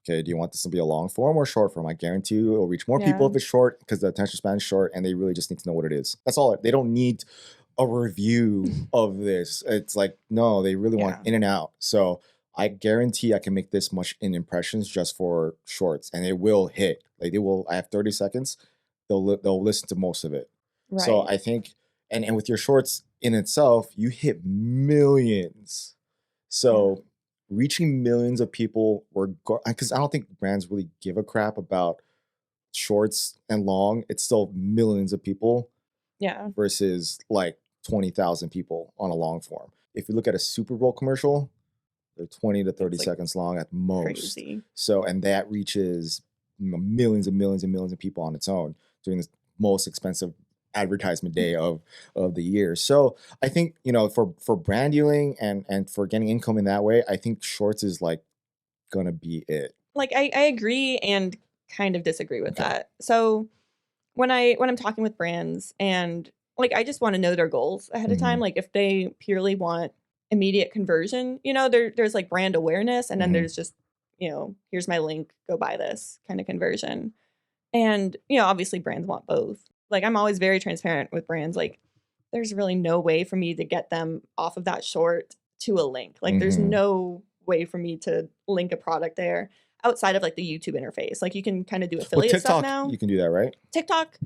Speaker 1: okay, do you want this to be a long form or short form? I guarantee you it'll reach more people if it's short, because the attention span is short and they really just need to know what it is. That's all. They don't need a review of this. It's like, no, they really want in and out. So I guarantee I can make this much in impressions just for shorts, and it will hit. Like, I have 30 seconds. They'll listen to most of it. Right. So I think, and with your shorts in itself, you hit millions. So reaching millions of people, because I don't think brands really give a crap about shorts and long. It's still millions of people.
Speaker 2: Yeah.
Speaker 1: Versus like 20,000 people on a long form. If you look at a Super Bowl commercial, they're 20 to 30 seconds long at most.
Speaker 2: Crazy.
Speaker 1: So, and that reaches millions and millions and millions of people on its own during this most expensive advertisement day of the year. So I think, for brand dealing and for getting income in that way, I think shorts is like gonna be it.
Speaker 2: Like I agree and kind of disagree with that. So when I'm talking with brands, and like I just want to know their goals ahead of time. Like if they purely want immediate conversion, there's like brand awareness, and then there's just, here's my link, go buy this kind of conversion. And, obviously brands want both. Like I'm always very transparent with brands. Like there's really no way for me to get them off of that short to a link. Like there's no way for me to link a product there outside of like the YouTube interface. Like you can kind of do affiliate stuff now.
Speaker 1: You can do that, right?
Speaker 2: TikTok,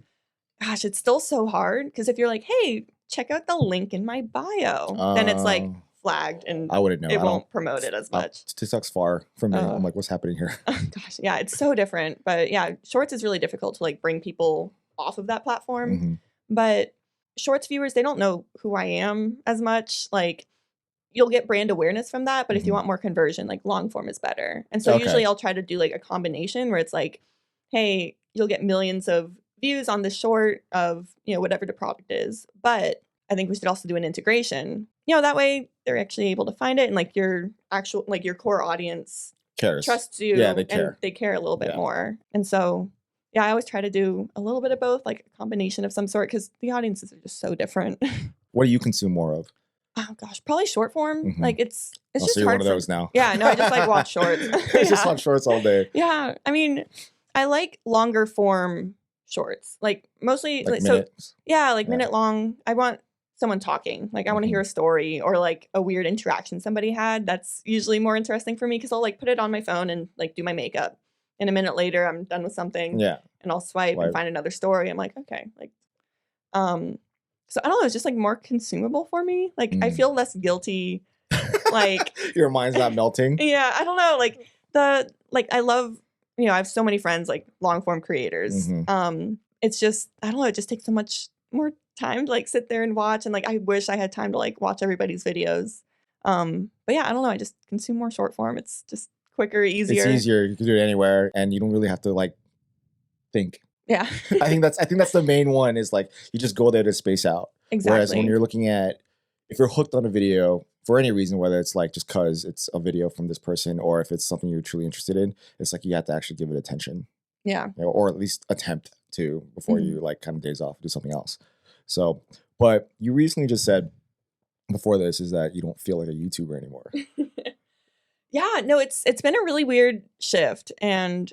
Speaker 2: gosh, it's still so hard, because if you're like, hey, check out the link in my bio, then it's like flagged, and
Speaker 1: I wouldn't know.
Speaker 2: It won't promote it as much.
Speaker 1: TikTok's far from me. I'm like, what's happening here?
Speaker 2: Gosh, yeah, it's so different. But yeah, shorts is really difficult to like bring people off of that platform. But shorts viewers, they don't know who I am as much. Like you'll get brand awareness from that, but if you want more conversion, like long form is better. And so usually I'll try to do like a combination where it's like, hey, you'll get millions of views on the short of, whatever the product is. But I think we should also do an integration. That way they're actually able to find it, and like your core audience trusts you.
Speaker 1: Yeah, they care.
Speaker 2: And they care a little bit more. And so, I always try to do a little bit of both, like a combination of some sort, because the audiences are just so different.
Speaker 1: What do you consume more of?
Speaker 2: Oh gosh, probably short form. Like it's just
Speaker 1: so you're
Speaker 2: hard
Speaker 1: one of those now.
Speaker 2: Yeah, no, I just like watch shorts.
Speaker 1: I just watch shorts all day.
Speaker 2: Yeah, I mean, I like longer form shorts, like mostly
Speaker 1: like minutes.
Speaker 2: Minute long. I want someone talking. Like I want to hear a story or like a weird interaction somebody had. That's usually more interesting for me, because I'll like put it on my phone and like do my makeup, and a minute later I'm done with something.
Speaker 1: Yeah,
Speaker 2: and I'll swipe and find another story. I'm like, okay, like, so I don't know, it's just like more consumable for me. Like I feel less guilty. Like
Speaker 1: your mind's not melting.
Speaker 2: Yeah, I don't know. Like I love, I have so many friends, like long form creators. It's just, I don't know, it just takes so much more time to like sit there and watch. And like I wish I had time to like watch everybody's videos. But yeah, I don't know. I just consume more short form. It's just quicker, easier.
Speaker 1: It's easier. You can do it anywhere, and you don't really have to like think.
Speaker 2: Yeah.
Speaker 1: I think that's the main one, is like you just go there to space out.
Speaker 2: Exactly.
Speaker 1: Whereas when you're looking at, if you're hooked on a video for any reason, whether it's like just cause it's a video from this person, or if it's something you're truly interested in, it's like you have to actually give it attention.
Speaker 2: Yeah.
Speaker 1: Or at least attempt to, before you like kind of days off, do something else. So, but you recently just said before this is that you don't feel like a YouTuber anymore.
Speaker 2: Yeah, no, it's been a really weird shift. And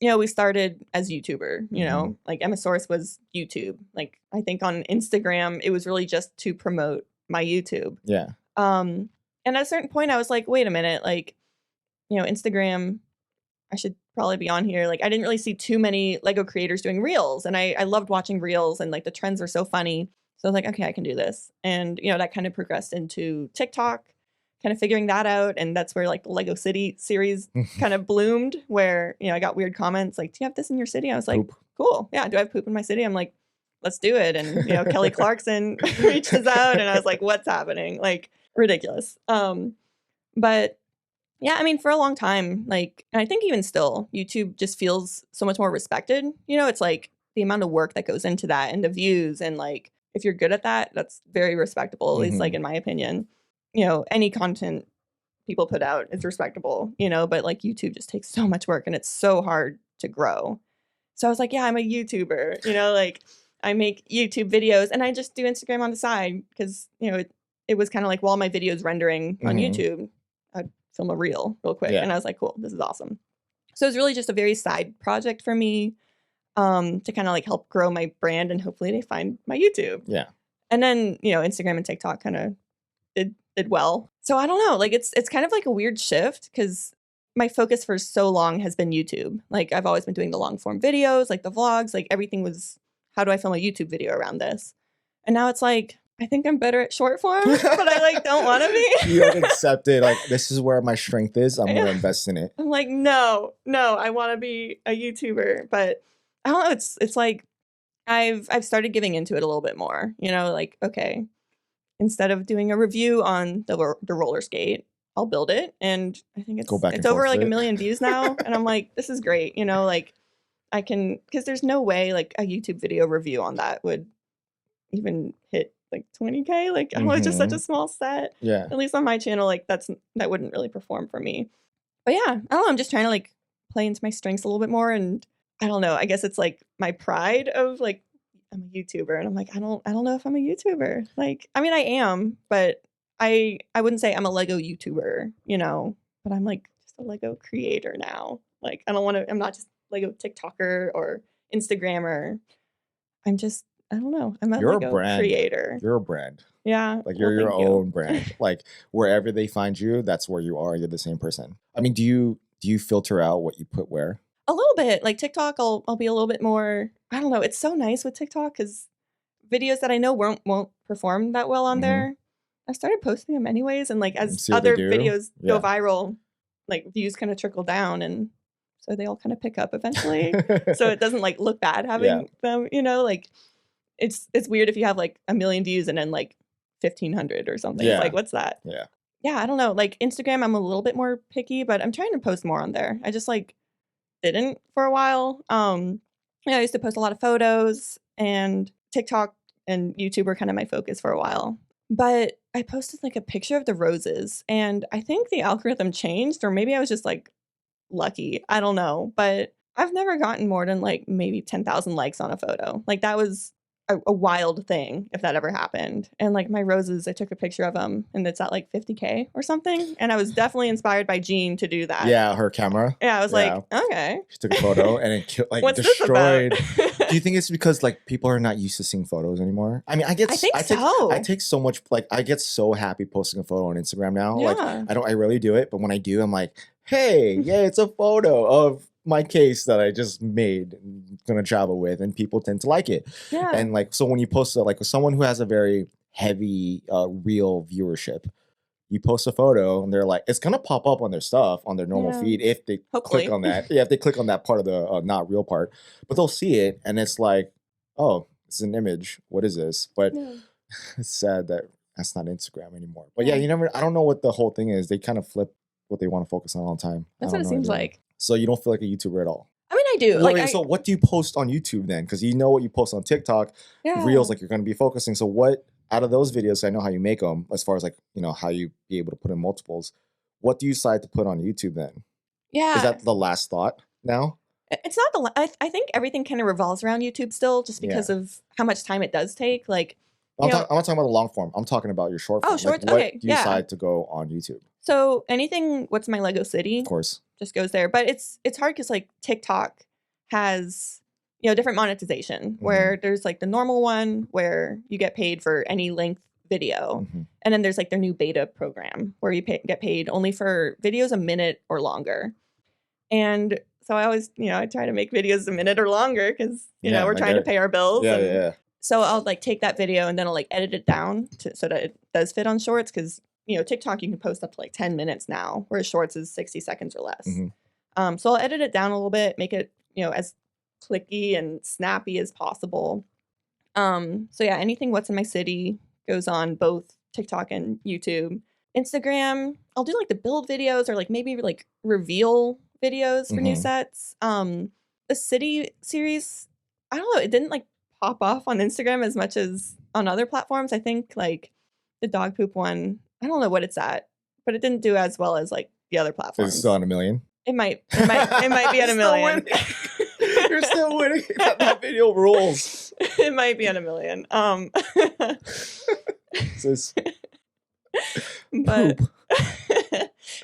Speaker 2: we started as YouTuber, like Emma Source was YouTube. Like I think on Instagram, it was really just to promote my YouTube.
Speaker 1: Yeah.
Speaker 2: And at a certain point I was like, wait a minute, like, Instagram, I should probably be on here. Like I didn't really see too many Lego creators doing reels, and I loved watching reels, and like the trends were so funny. So I was like, okay, I can do this. And, that kind of progressed into TikTok, kind of figuring that out. And that's where like the Lego City series kind of bloomed, where, I got weird comments like, do you have this in your city? I was like, poop. Cool. Yeah. Do I have poop in my city? I'm like, let's do it. And, Kelly Clarkson reaches out, and I was like, what's happening? Like ridiculous. But yeah, I mean, for a long time, like, and I think even still, YouTube just feels so much more respected. It's like the amount of work that goes into that, and the views, and like, if you're good at that, that's very respectable, at least like in my opinion. Any content people put out is respectable, but like YouTube just takes so much work, and it's so hard to grow. So I was like, yeah, I'm a YouTuber, you know, like I make YouTube videos and I just do Instagram on the side because, you know, it was kind of like while my video's rendering on YouTube, I'd film a reel real quick. And I was like, cool, this is awesome. So it was really just a very side project for me to kind of like help grow my brand and hopefully they find my YouTube.
Speaker 1: Yeah.
Speaker 2: And then, you know, Instagram and TikTok kind of did well. So I don't know, like it's kind of like a weird shift because my focus for so long has been YouTube. Like I've always been doing the long form videos, like the vlogs, like everything was, how do I film a YouTube video around this? And now it's like, I think I'm better at short form, but I like don't want to be.
Speaker 1: You don't accept it. Like, this is where my strength is. I'm going to invest in it.
Speaker 2: I'm like, no, I want to be a YouTuber. But I don't know. It's like I've started giving into it a little bit more, you know, like, okay, instead of doing a review on the roller skate, I'll build it. And I think it's over like 1 million views now. And I'm like, this is great. You know, like I can, because there's no way like a YouTube video review on that would even hit like 20K. Like, oh, it's just such a small set.
Speaker 1: Yeah.
Speaker 2: At least on my channel, like that wouldn't really perform for me. But yeah, I don't know. I'm just trying to like play into my strengths a little bit more. And I don't know. I guess it's like my pride of like, I'm a YouTuber. And I'm like, I don't know if I'm a YouTuber. Like, I mean, I am, but I wouldn't say I'm a Lego YouTuber, you know, but I'm like just a Lego creator now. Like, I'm not just Lego TikToker or Instagrammer. I'm just, I don't know. I'm a Lego creator.
Speaker 1: You're a brand.
Speaker 2: Yeah.
Speaker 1: Like you're your own brand. Like wherever they find you, that's where you are. You're the same person. I mean, do you filter out what you put where?
Speaker 2: A little bit. Like TikTok, I'll be a little bit more, I don't know. It's so nice with TikTok because videos that I know won't perform that well on there, I started posting them anyways. And like as other videos go viral, like views kind of trickle down and so they all kind of pick up eventually. So it doesn't like look bad having them, you know, like it's weird if you have like 1 million views and then like 1,500 or something. It's like, what's that? Yeah, I don't know. Like Instagram, I'm a little bit more picky, but I'm trying to post more on there. I just like didn't for a while. I used to post a lot of photos and TikTok and YouTube were kind of my focus for a while. But I posted like a picture of the roses and I think the algorithm changed or maybe I was just like lucky. I don't know. But I've never gotten more than like maybe 10,000 likes on a photo. Like that was a wild thing if that ever happened. And like my roses, I took a picture of them and it's at like 50K or something. And I was definitely inspired by Jean to do that.
Speaker 1: Yeah, her camera.
Speaker 2: Yeah, I was like, okay.
Speaker 1: She took a photo and it
Speaker 2: What's
Speaker 1: destroyed. Do you think it's because like people are not used to seeing photos anymore? I mean, I take so much, like I get so happy posting a photo on Instagram now.
Speaker 2: Yeah.
Speaker 1: Like I rarely do it, but when I do, I'm like, hey, yeah, it's a photo of my case that I just made and gonna travel with, and people tend to like it.
Speaker 2: Yeah.
Speaker 1: And like, so when you post like with someone who has a very heavy real viewership, you post a photo and they're like, it's gonna pop up on their stuff on their normal feed if they click on that. Yeah, if they click on that part of the not real part, but they'll see it and it's like, oh, it's an image. What is this? But it's sad that that's not Instagram anymore. But yeah, I don't know what the whole thing is. They kind of flip what they want to focus on all the time.
Speaker 2: That's what it seems like.
Speaker 1: So you don't feel like a YouTuber at all?
Speaker 2: I mean, I do.
Speaker 1: Like, so what do you post on YouTube then? Because you know what you post on TikTok, Reels, like you're going to be focusing. So what, out of those videos, I know how you make them, as far as like, how you be able to put in multiples. What do you decide to put on YouTube then? Yeah. Is that the last thought now?
Speaker 2: It's not I think everything kind of revolves around YouTube still, just because of how much time it does take. Like,
Speaker 1: I'm not talking about the long form. I'm talking about your short form.
Speaker 2: Oh, shorts.
Speaker 1: Like,
Speaker 2: okay.
Speaker 1: What do you decide to go on YouTube?
Speaker 2: So anything, what's my Lego city?
Speaker 1: Of course.
Speaker 2: Just goes there. But it's hard because like TikTok has, different monetization where there's like the normal one where you get paid for any length video. And then there's like their new beta program where you get paid only for videos a minute or longer. And so I always, I try to make videos a minute or longer because, we're trying to pay our bills.
Speaker 1: Yeah.
Speaker 2: So I'll like take that video and then I'll like edit it down so that it does fit on shorts because, TikTok, you can post up to like 10 minutes now, whereas shorts is 60 seconds or less. So I'll edit it down a little bit, make it, as clicky and snappy as possible. So yeah, anything what's in my city goes on both TikTok and YouTube. Instagram, I'll do like the build videos or like maybe like reveal videos for new sets. The city series, I don't know, it didn't like pop off on Instagram as much as on other platforms. I think like the dog poop one, I don't know what it's at, but it didn't do as well as like the other platforms.
Speaker 1: It's still on 1 million?
Speaker 2: It might be at 1 million.
Speaker 1: You're still winning. That video rules.
Speaker 2: It might be on 1 million. But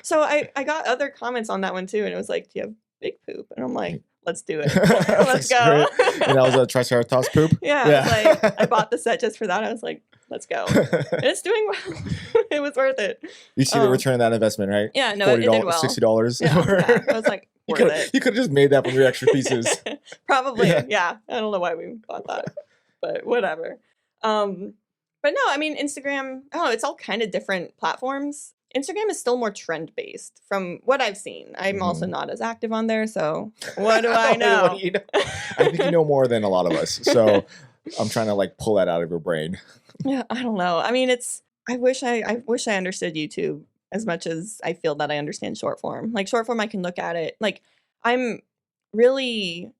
Speaker 2: so I got other comments on that one too, and it was like, "Do you have big poop?" And I'm like, "Let's do it. Let's go."
Speaker 1: And that was a Triceratops poop.
Speaker 2: Yeah,
Speaker 1: yeah.
Speaker 2: I was like, I bought the set just for that. I was like, "Let's go." And it's doing well. It was worth it.
Speaker 1: You see the return on that investment, right?
Speaker 2: Yeah, no, it did well.
Speaker 1: $60.
Speaker 2: Yeah, I was like, worth it.
Speaker 1: You could have just made that from your extra pieces.
Speaker 2: Probably, yeah. I don't know why we bought that, but whatever. But no, I mean, Instagram, it's all kind of different platforms. Instagram is still more trend-based from what I've seen. I'm also not as active on there, so what do I know?
Speaker 1: What do you know? I think you know more than a lot of us, so I'm trying to like pull that out of your brain.
Speaker 2: Yeah, I don't know. I mean, I wish I understood YouTube as much as I feel that I understand short form. Like short form, I can look at it. Like I'm really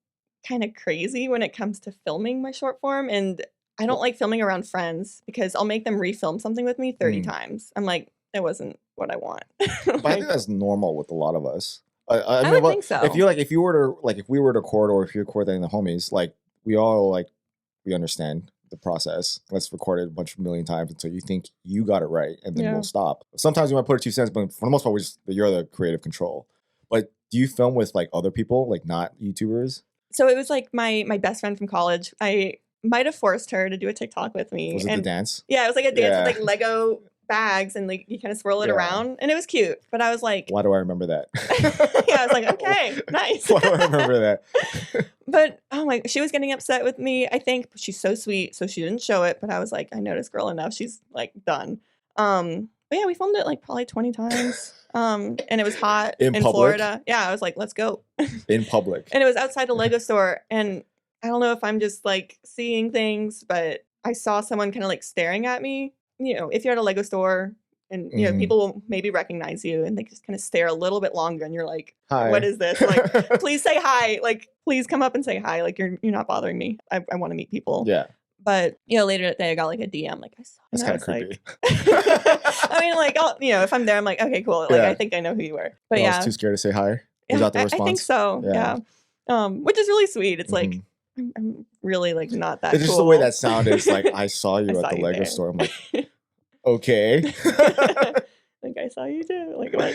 Speaker 2: kind of crazy when it comes to filming my short form, and I don't like filming around friends because I'll make them refilm something with me 30 times. I'm like, that wasn't what I want.
Speaker 1: But I think that's normal with a lot of us. I
Speaker 2: would think so.
Speaker 1: If we were to record, or if you record that in the homies, like we all we understand the process. Let's record it a million times until you think you got it right, and then we'll stop. Sometimes we might put it 2 cents, but for the most part, you're the creative control. But do you film with like other people, like not YouTubers?
Speaker 2: So it was like my best friend from college. I might have forced her to do a TikTok with me.
Speaker 1: Was it the dance?
Speaker 2: Yeah, it was like a dance with like Lego bags, and like you kind of swirl it around, and it was cute. But I was like,
Speaker 1: why do I remember that?
Speaker 2: Yeah, I was like, okay, nice.
Speaker 1: Why do I remember that?
Speaker 2: But she was getting upset with me. I think she's so sweet, so she didn't show it. But I was like, I know this girl enough. She's like done. But yeah, we filmed it like probably 20 times. And it was hot in Florida. Yeah, I was like, let's go.
Speaker 1: In public.
Speaker 2: And it was outside the Lego store, and I don't know if I'm just like seeing things, but I saw someone kind of like staring at me. You know, if you're at a Lego store and, you know, people will maybe recognize you, and they just kind of stare a little bit longer, and you're like, hi. What is this? Like, please say hi. Like, please come up and say hi. Like, you're not bothering me. I want to meet people.
Speaker 1: Yeah.
Speaker 2: But, you know, later that day, I got like a DM. Like, I saw
Speaker 1: That's kind of creepy.
Speaker 2: Like, I mean, like, if I'm there, I'm like, okay, cool. Like, I think I know who you were. But
Speaker 1: I was too scared to say hi. Was that the response?
Speaker 2: I think so. Yeah. Which is really sweet. It's like, I'm really like not that.
Speaker 1: It's just the way that sound is like, I saw you at the Lego store. I'm like, okay.
Speaker 2: Like, I saw you too. Like, what?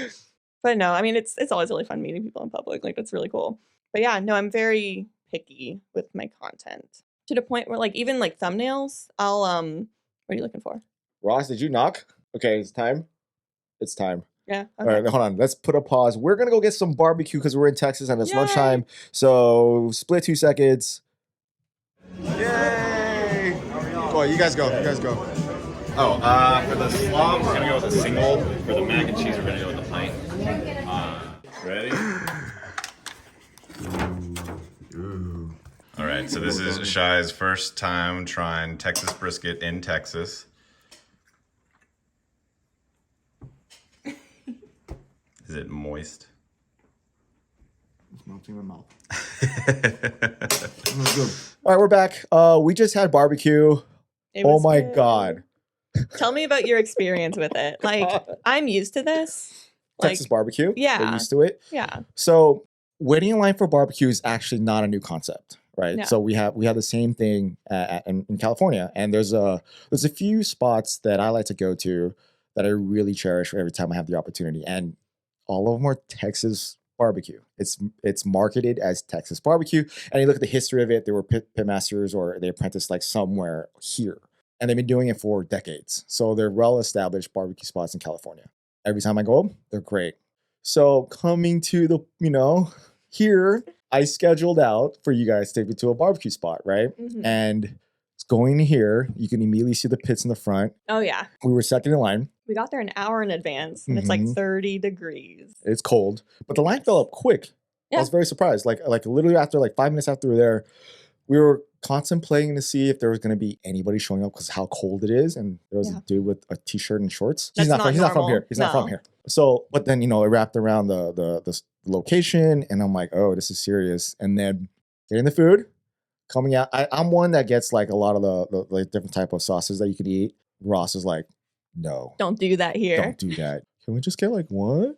Speaker 2: But no, I mean, it's always really fun meeting people in public. Like, that's really cool. But yeah, no, I'm very picky with my content to the point where, like, even like thumbnails, I'll what are you looking for?
Speaker 1: Ross, did you knock? Okay, it's time. It's time.
Speaker 2: Yeah. Okay.
Speaker 1: All right, hold on. Let's put a pause. We're gonna go get some barbecue because we're in Texas and it's lunchtime. So split 2 seconds. Yay! Well, you guys go. You guys go.
Speaker 3: Oh, for the slaw, we're gonna go with a single. For the mac and cheese, we're gonna go with a pint. Ready? Ooh. All right, so this is Shai's first time trying Texas brisket in Texas. Is it moist?
Speaker 1: It's melting in my mouth. All right, we're back. We just had barbecue. Oh my God.
Speaker 2: Tell me about your experience with it. Like, I'm used to this.
Speaker 1: Texas barbecue?
Speaker 2: Yeah.
Speaker 1: You're used to it?
Speaker 2: Yeah.
Speaker 1: So waiting in line for barbecue is actually not a new concept, right?
Speaker 2: No.
Speaker 1: So we have the same thing in California, and there's a few spots that I like to go to that I really cherish every time I have the opportunity, and all of them are Texas barbecue. It's marketed as Texas barbecue, and you look at the history of it. They were pitmasters or they apprenticed like somewhere here, and they've been doing it for decades. So they're well-established barbecue spots in California. Every time I go, they're great. So coming to the, here, I scheduled out for you guys to take me to a barbecue spot, right? And going here, you can immediately see the pits in the front.
Speaker 2: Oh, yeah.
Speaker 1: We were second in line.
Speaker 2: We got there an hour in advance, and it's like 30 degrees.
Speaker 1: It's cold, but the line fell up quick. Yeah. I was very surprised. Like literally after like 5 minutes after we were there, we were contemplating to see if there was going to be anybody showing up because how cold it is. And there was a dude with a t-shirt and shorts. He's not from here. He's not from here. So, but then, it wrapped around the location, and I'm like, oh, this is serious. And then getting the food coming out. I'm one that gets like a lot of the like different type of sauces that you could eat. Ross is like, no.
Speaker 2: Don't do that here.
Speaker 1: Don't do that. Can we just get like one?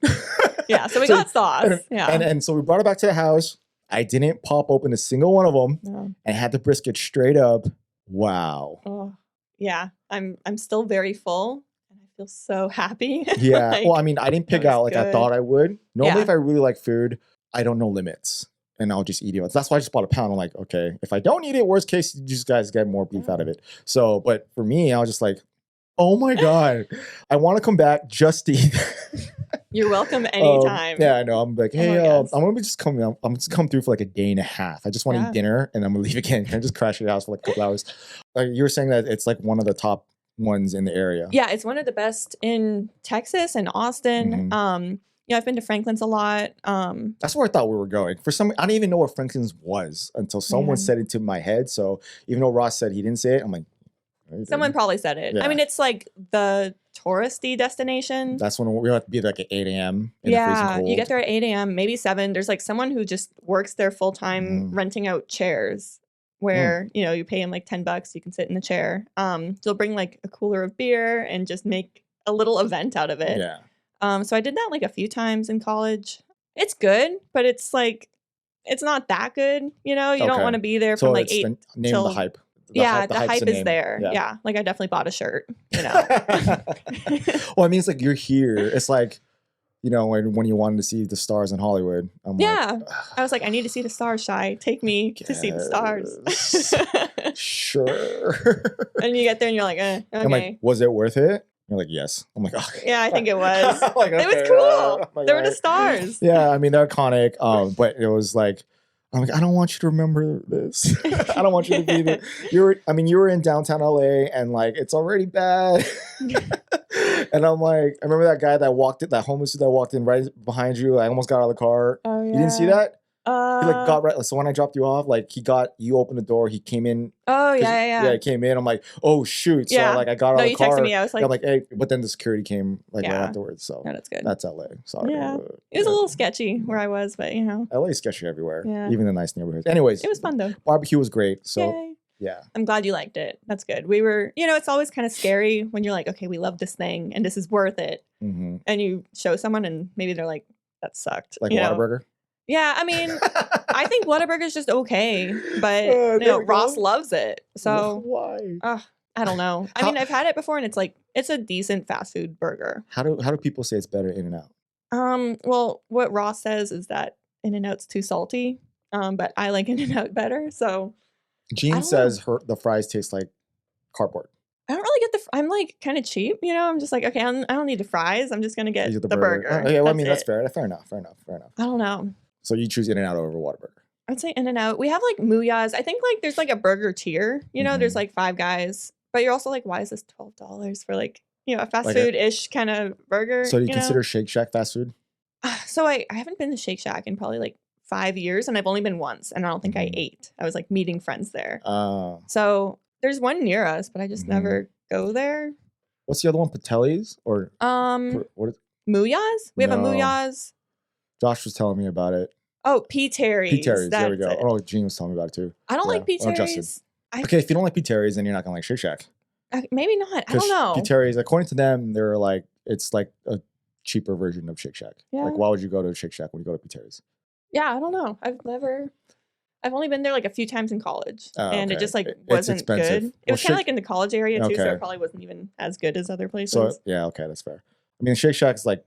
Speaker 2: Yeah, so we got sauce.
Speaker 1: And so we brought it back to the house. I didn't pop open a single one of them,
Speaker 2: No.
Speaker 1: and had the brisket straight up. Wow.
Speaker 2: Oh, yeah. I'm still very full, and I feel so happy.
Speaker 1: Yeah.
Speaker 2: Like,
Speaker 1: Well, I mean, I didn't pick
Speaker 2: was
Speaker 1: out like I
Speaker 2: good.
Speaker 1: thought I would. Normally,
Speaker 2: Yeah.
Speaker 1: if I really like food, I don't know limits, and I'll just eat it. That's why I just bought a pound. I'm like, okay, if I don't eat it, worst case, you just guys get more beef out of it. So, but for me, I was just like, oh my God, I want to come back just to eat.
Speaker 2: You're welcome anytime.
Speaker 1: Yeah, I know. I'm like, hey,
Speaker 2: yes.
Speaker 1: I'm gonna just come. I'm just come through for like a day and a half. I just want to
Speaker 2: Yeah.
Speaker 1: eat dinner, and I'm gonna leave again. Can I just crash at your house for like a couple hours? Like you were saying that it's like one of the top ones in the area.
Speaker 2: Yeah, it's one of the best in Texas and Austin. I've been to Franklin's a lot.
Speaker 1: That's where I thought we were going. For some, I didn't even know what Franklin's was until someone
Speaker 2: Man.
Speaker 1: said it to my head. So even though Ross said he didn't say it, I'm like, "No, you
Speaker 2: Someone
Speaker 1: didn't."
Speaker 2: probably said it.
Speaker 1: Yeah.
Speaker 2: I mean, it's like the touristy destination.
Speaker 1: That's when we have to be like at 8 a.m. in the freezing
Speaker 2: Yeah,
Speaker 1: cold.
Speaker 2: you get there at 8 a.m., maybe 7. There's like someone who just works there full time
Speaker 1: Mm.
Speaker 2: renting out chairs where, you pay him like $10, you can sit in the chair. They'll bring like a cooler of beer and just make a little event out of it.
Speaker 1: Yeah.
Speaker 2: So I did that like a few times in college. It's good, but it's like, it's not that good. You don't
Speaker 1: Okay.
Speaker 2: want to be there
Speaker 1: So
Speaker 2: from like
Speaker 1: it's
Speaker 2: 8
Speaker 1: the name
Speaker 2: till
Speaker 1: of the hype.
Speaker 2: the
Speaker 1: hype's
Speaker 2: hype
Speaker 1: the
Speaker 2: is
Speaker 1: name.
Speaker 2: there.
Speaker 1: Yeah.
Speaker 2: Yeah. Like I definitely bought a shirt,
Speaker 1: Well, I mean, it's like you're here. It's like, when you wanted to see the stars in Hollywood. I'm
Speaker 2: Yeah.
Speaker 1: like,
Speaker 2: I was like, I need to see the stars, Shy. Take me to see the stars.
Speaker 1: Sure.
Speaker 2: And you get there and you're like, okay.
Speaker 1: I'm like, was it worth it? You're like, yes. I'm like, okay.
Speaker 2: Yeah, I think it was.
Speaker 1: I'm like,
Speaker 2: It was
Speaker 1: okay,
Speaker 2: cool.
Speaker 1: I'm like,
Speaker 2: There were the
Speaker 1: alright.
Speaker 2: stars.
Speaker 1: Yeah, I mean, they're iconic. But it was like, I'm like, I don't want you to remember this. I don't want you to be there. You were in downtown LA, and like it's already bad. And I'm like, I remember that guy that homeless dude that walked in right behind you. I almost got out of the car.
Speaker 2: Oh, yeah.
Speaker 1: You didn't see that? He like got
Speaker 2: Uh,
Speaker 1: right. So when I dropped you off, like you opened the door. He came in.
Speaker 2: oh,
Speaker 1: 'cause-
Speaker 2: yeah.
Speaker 1: Yeah, he came in. I'm like, oh shoot. So
Speaker 2: Yeah.
Speaker 1: I got out
Speaker 2: No,
Speaker 1: of the
Speaker 2: you
Speaker 1: car.
Speaker 2: texted me. I was like,
Speaker 1: I'm like, hey, but then the security came like right
Speaker 2: Yeah.
Speaker 1: afterwards. So
Speaker 2: no, that's good.
Speaker 1: that's LA. Sorry.
Speaker 2: Yeah. It was a little sketchy where I was, but
Speaker 1: LA is sketchy everywhere.
Speaker 2: Yeah.
Speaker 1: Even the nice neighborhoods. Anyways,
Speaker 2: it was fun though.
Speaker 1: barbecue was great. So
Speaker 2: Yay.
Speaker 1: yeah.
Speaker 2: I'm glad you liked it. That's good. We were, it's always kind of scary when you're like, okay, we love this thing and this is worth it.
Speaker 1: Mm-hmm.
Speaker 2: And you show someone and maybe they're like, that sucked.
Speaker 1: Like
Speaker 2: you know?
Speaker 1: Whataburger.
Speaker 2: Yeah, I mean, I think Whataburger's just okay, but
Speaker 1: there we
Speaker 2: Ross
Speaker 1: go.
Speaker 2: loves it. So
Speaker 1: why?
Speaker 2: I don't know. I mean, I've had it before and it's like, it's a decent fast food burger.
Speaker 1: How do people say it's better in and out?
Speaker 2: Well, what Ross says is that In-N-Out's too salty. But I like In-N-Out better. So
Speaker 1: Jean
Speaker 2: don't
Speaker 1: says the fries taste like cardboard.
Speaker 2: I don't really get I'm like kind of cheap, I'm just like, okay, I don't need the fries. I'm just going to get
Speaker 1: These are
Speaker 2: the burger.
Speaker 1: Oh, yeah, well, I mean, that's
Speaker 2: it.
Speaker 1: fair. Fair enough.
Speaker 2: I don't know.
Speaker 1: So you choose In-N-Out over Whataburger.
Speaker 2: I'd say In-N-Out. We have like Muyas. I think like there's like a burger tier, there's like Five Guys, but you're also like, why is this $12 for like, a fast
Speaker 1: Like
Speaker 2: food-ish kind of burger?
Speaker 1: So do you consider Shake Shack fast food?
Speaker 2: So I haven't been to Shake Shack in probably like 5 years and I've only been once and I don't think I ate. I was like meeting friends there. So there's one near us, but I just never go there.
Speaker 1: What's the other one? Patelli's or what?
Speaker 2: Muyas? We have a
Speaker 1: No.
Speaker 2: Muyas.
Speaker 1: Josh was telling me about it.
Speaker 2: Oh, P. Terry's.
Speaker 1: P. Terry's. There we go.
Speaker 2: That's it.
Speaker 1: Oh, Jean was telling me about it too.
Speaker 2: I don't like P.
Speaker 1: Or Justin.
Speaker 2: Terry's.
Speaker 1: Okay, if you don't like P. Terry's, then you're not gonna like Shake Shack.
Speaker 2: Maybe not. I don't know.
Speaker 1: P. Terry's, according to them, they're like it's like a cheaper version of Shake Shack.
Speaker 2: Yeah.
Speaker 1: Like, why would you go to Shake Shack when you go to P. Terry's?
Speaker 2: Yeah, I don't know. I've only been there like a few times in college, and it
Speaker 1: okay.
Speaker 2: just like
Speaker 1: It's
Speaker 2: wasn't
Speaker 1: expensive.
Speaker 2: good. It was kind of like in the college area too, so
Speaker 1: Okay.
Speaker 2: it probably wasn't even as good as other places.
Speaker 1: So yeah, okay, that's fair. I mean, Shake Shack's like,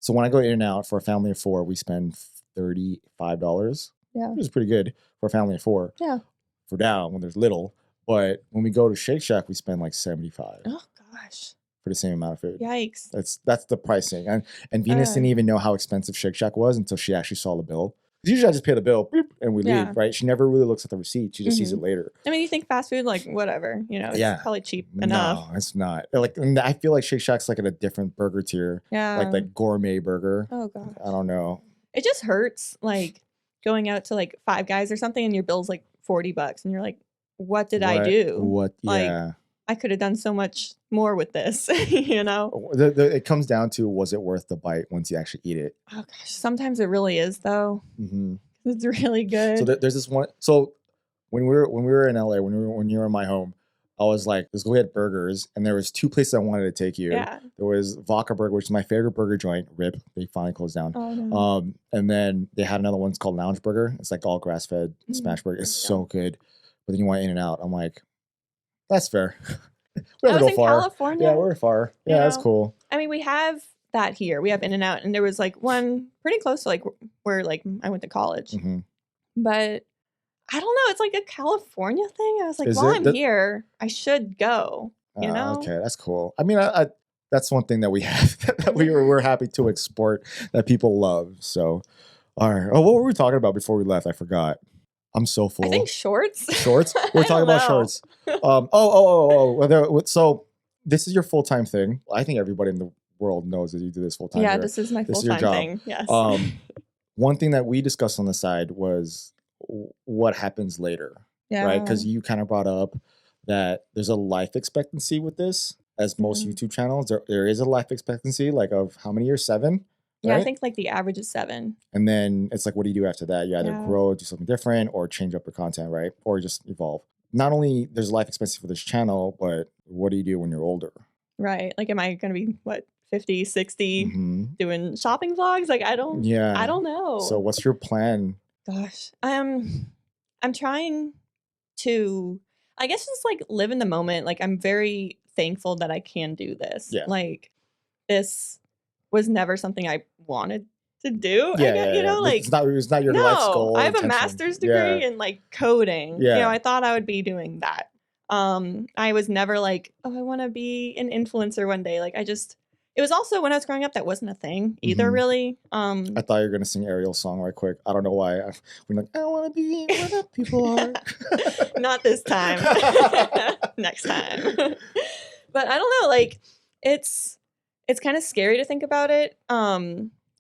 Speaker 1: so when I go in and out for a family of 4, we spend $35.
Speaker 2: Yeah.
Speaker 1: Which is pretty good for a family of 4.
Speaker 2: Yeah.
Speaker 1: For now, when there's little, but when we go to Shake Shack, we spend like $75
Speaker 2: Oh gosh,
Speaker 1: for the same amount of food.
Speaker 2: yikes!
Speaker 1: That's the pricing, and Venus didn't even know how expensive Shake Shack was until she actually saw the bill. Usually, I just pay the bill boop, and we
Speaker 2: Yeah.
Speaker 1: leave. Right? She never really looks at the receipt. She just sees it later.
Speaker 2: I mean, you think fast food, like whatever, it's
Speaker 1: Yeah.
Speaker 2: probably cheap enough.
Speaker 1: No, it's not. Like, and I feel like Shake Shack's like at a different burger tier,
Speaker 2: Yeah.
Speaker 1: like gourmet burger.
Speaker 2: Oh gosh,
Speaker 1: I don't know.
Speaker 2: it just hurts like going out to like Five Guys or something, and your bill's like $40, and you're like, what did I do?
Speaker 1: What?
Speaker 2: Like,
Speaker 1: Yeah.
Speaker 2: I could have done so much more with this,
Speaker 1: It comes down to, was it worth the bite once you actually eat it?
Speaker 2: Oh gosh, sometimes it really is though.
Speaker 1: Mm-hmm.
Speaker 2: It's really good.
Speaker 1: So there's this one. So when we were in LA, when you were in my home, I was like, let's go get burgers. And there was 2 places I wanted to take you.
Speaker 2: Yeah.
Speaker 1: There was Vodka Burger, which is my favorite burger joint. RIP. They finally closed down.
Speaker 2: Oh, no.
Speaker 1: And then they had another one. It's called Lounge Burger. It's like all grass-fed smash burger. It's so good. But then you want In-N-Out. I'm like, that's fair. We have to go far.
Speaker 2: California.
Speaker 1: Yeah, we're far. Yeah, that's cool.
Speaker 2: I mean, we have that here. We have In-N-Out, and there was like one pretty close to like where like I went to college. But I don't know. It's like a California thing. I was like, while I'm here, I should go. You know?
Speaker 1: Okay, that's cool. I mean, I that's one thing that we have that we're happy to export that people love. So, all right. Oh, what were we talking about before we left? I forgot. I'm so full.
Speaker 2: I think shorts.
Speaker 1: Shorts? We're talking about shorts. So this is your full-time thing. I think everybody in the world knows that you do this full-time.
Speaker 2: Yeah, this is my full-time thing. Yes.
Speaker 1: One thing that we discussed on the side was what happens later. Yeah. Right? Because you kind of brought up that there's a life expectancy with this. As most YouTube channels, there is a life expectancy, like of how many years? 7?
Speaker 2: Yeah,
Speaker 1: right?
Speaker 2: I think like the average is 7.
Speaker 1: And then it's like, what do you do after that? You either grow, do something different, or change up your content, right? Or just evolve. Not only there's a life expectancy for this channel, but what do you do when you're older?
Speaker 2: Right. Like, am I going to be, what, 50, 60 doing shopping vlogs? Like, I don't know.
Speaker 1: So what's your plan?
Speaker 2: Gosh, I'm trying to, I guess, just like live in the moment. Like, I'm very thankful that I can do this.
Speaker 1: Yeah.
Speaker 2: Like, this was never something I wanted to do. You know, like,
Speaker 1: it's not your life's goal.
Speaker 2: I have a master's degree in like coding.
Speaker 1: Yeah.
Speaker 2: You know, I thought I would be doing that. I was never like, oh, I want to be an influencer one day. Like, it was also when I was growing up, that wasn't a thing either, really. I
Speaker 1: thought you were gonna sing Ariel's song right quick. I don't know why. We're like, I want to be where the people are.
Speaker 2: Not this time. Next time. But I don't know. Like, it's kind of scary to think about it.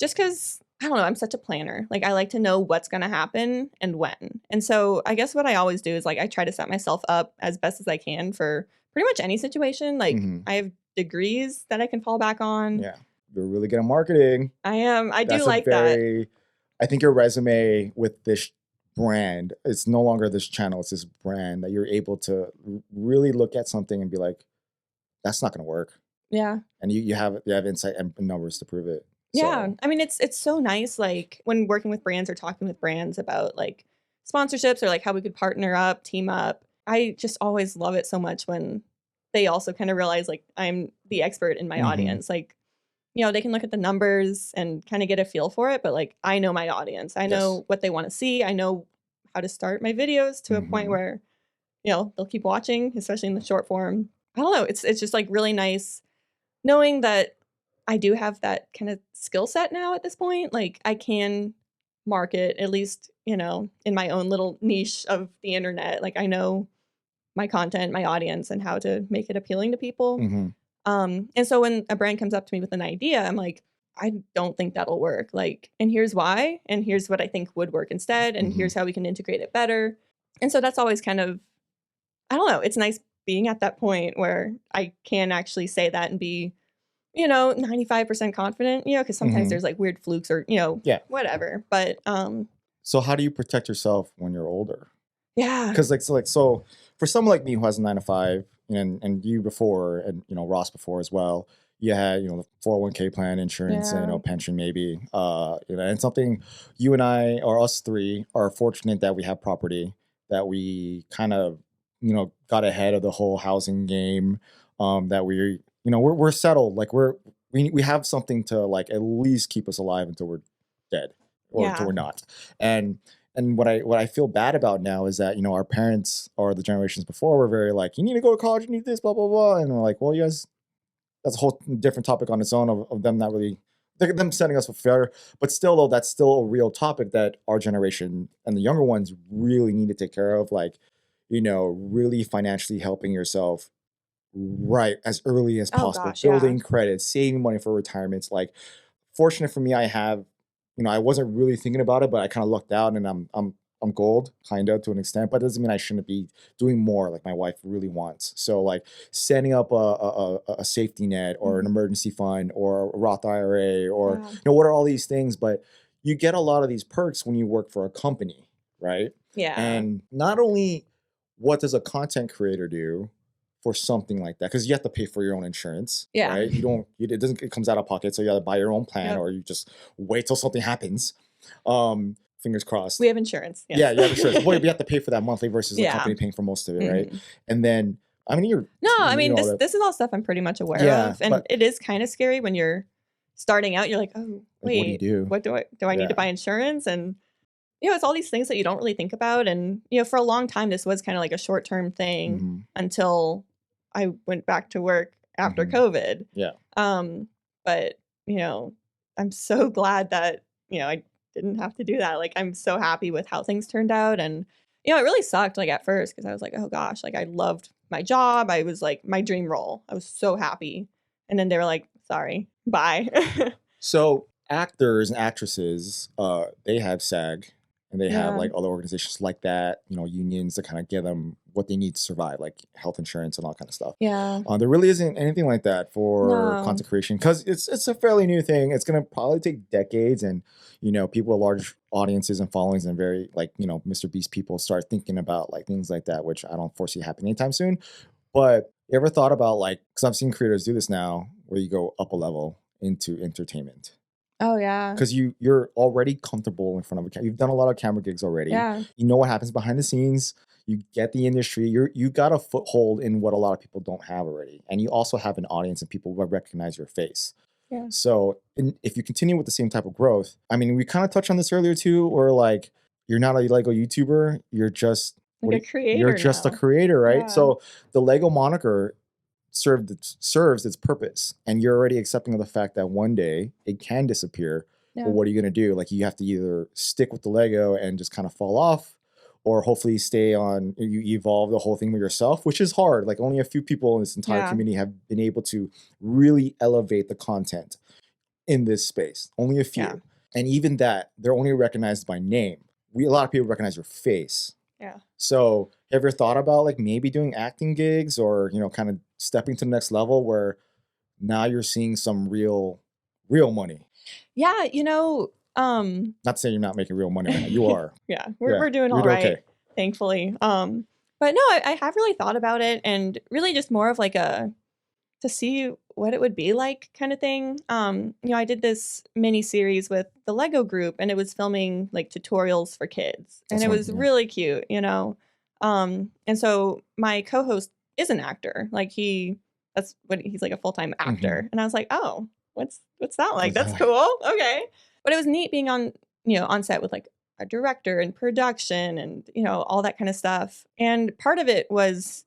Speaker 2: Just because, I don't know, I'm such a planner. Like, I like to know what's going to happen and when. And so I guess what I always do is like, I try to set myself up as best as I can for pretty much any situation. Like, I have degrees that I can fall back on.
Speaker 1: Yeah. You're really good at marketing.
Speaker 2: I am. I do like that.
Speaker 1: I think your resume with this brand, it's no longer this channel, it's this brand that you're able to really look at something and be like, that's not going to work.
Speaker 2: Yeah.
Speaker 1: And you have insight and numbers to prove it.
Speaker 2: Yeah. I mean, it's so nice, like, when working with brands or talking with brands about like sponsorships or like how we could partner up, team up. I just always love it so much when they also kind of realize like I'm the expert in my audience. Like, you know, they can look at the numbers and kind of get a feel for it, but like, I know my audience. I know what they want to see. I know how to start my videos to a point where, you know, they'll keep watching, especially in the short form. I don't know. It's just like really nice knowing that I do have that kind of skill set now at this point. Like, I can market, at least, you know, in my own little niche of the internet. Like, I know my content, my audience, and how to make it appealing to people. And so when a brand comes up to me with an idea, I'm like, I don't think that'll work. Like, and here's why, and here's what I think would work instead, and here's how we can integrate it better. And so that's always kind of, I don't know, it's nice being at that point where I can actually say that and be, you know, 95% confident, you know, because sometimes there's like weird flukes or, you know, whatever. But
Speaker 1: so how do you protect yourself when you're older?
Speaker 2: Yeah.
Speaker 1: Because so for someone like me who has a 9-to-5, and you before, and you know, Ross before as well, you had, you know, the 401k plan, insurance, and, you know, pension maybe, you know, and something you and I, or us three, are fortunate that we have property, that we kind of, you know, got ahead of the whole housing game, that we're, you know, we're settled. Like, we have something to like at least keep us alive until we're dead, or until we're not. And what I feel bad about now is that, you know, our parents or the generations before were very like, you need to go to college, you need this, blah, blah, blah. And we're like, well, you guys, that's a whole different topic on its own of them not really, them setting us for failure. But still, though, that's still a real topic that our generation and the younger ones really need to take care of. Like, you know, really financially helping yourself right as early as possible, building credit, saving money for retirements. Like, fortunate for me, I have, you know, I wasn't really thinking about it, but I kind of lucked out, and I'm gold, kind of, to an extent, but it doesn't mean I shouldn't be doing more like my wife really wants. So like setting up a safety net or an emergency fund or a Roth IRA or, you know, what are all these things? But you get a lot of these perks when you work for a company, right?
Speaker 2: Yeah.
Speaker 1: And not only what does a content creator do, for something like that, because you have to pay for your own insurance.
Speaker 2: Yeah.
Speaker 1: Right. It comes out of pocket. So you got to buy your own plan, or you just wait till something happens. Fingers crossed.
Speaker 2: We have insurance. Yes.
Speaker 1: Yeah, you have insurance. Well, you have to pay for that monthly versus the
Speaker 2: Yeah.
Speaker 1: company paying for most of it, right? And then, I mean,
Speaker 2: this is all stuff I'm pretty much aware of, and it is kind of scary when you're starting out. You're like, oh, wait,
Speaker 1: what do you do?
Speaker 2: What do I need to buy insurance? And it's all these things that you don't really think about. And for a long time, this was kind of like a short-term thing until I went back to work after COVID.
Speaker 1: Yeah.
Speaker 2: But I'm so glad that I didn't have to do that. Like, I'm so happy with how things turned out. And it really sucked, like, at first, because I was like, oh gosh, like, I loved my job. I was like my dream role. I was so happy. And then they were like, sorry, bye.
Speaker 1: So actors and actresses, they have SAG, and they have like other organizations like that, unions to kind of give them what they need to survive, like health insurance and all kind of stuff.
Speaker 2: Yeah.
Speaker 1: There really isn't anything like that for content creation, because it's a fairly new thing. It's going to probably take decades, and people with large audiences and followings and very like Mr. Beast people start thinking about like things like that, which I don't foresee happening anytime soon. But you ever thought about, like, because I've seen creators do this now, where you go up a level into entertainment?
Speaker 2: Oh yeah.
Speaker 1: Because you're already comfortable in front of a camera. You've done a lot of camera gigs already.
Speaker 2: Yeah.
Speaker 1: You know what happens behind the scenes. You get the industry. You got a foothold in what a lot of people don't have already, and you also have an audience and people will recognize your face.
Speaker 2: Yeah.
Speaker 1: So if you continue with the same type of growth, I mean, we kind of touched on this earlier too, or like, you're not a Lego YouTuber. You're just
Speaker 2: like a creator.
Speaker 1: You're just a creator, right?
Speaker 2: Yeah.
Speaker 1: So the Lego moniker serves its purpose, and you're already accepting of the fact that one day it can disappear.
Speaker 2: Yeah.
Speaker 1: Well, what are you going to do? Like, you have to either stick with the Lego and just kind of fall off, or hopefully stay on, you evolve the whole thing with yourself, which is hard. Like, only a few people in this entire community have been able to really elevate the content in this space. Only a few. Yeah. And even that, they're only recognized by name. A lot of people recognize your face.
Speaker 2: Yeah.
Speaker 1: So have you ever thought about like maybe doing acting gigs, or, kind of stepping to the next level where now you're seeing some real money?
Speaker 2: Yeah.
Speaker 1: Not saying you're not making real money right now. You are.
Speaker 2: Yeah. We're doing all right. Okay. Thankfully. But no, I have really thought about it, and really just more of like to see what it would be like kind of thing. I did this mini series with the Lego group, and it was filming like tutorials for kids, and it was really cute, and so my co-host is an actor. Like, he's like a full-time actor. And I was like, oh, what's that like? That's cool. Okay. But it was neat being on set with like a director and production and, all that kind of stuff. And part of it was,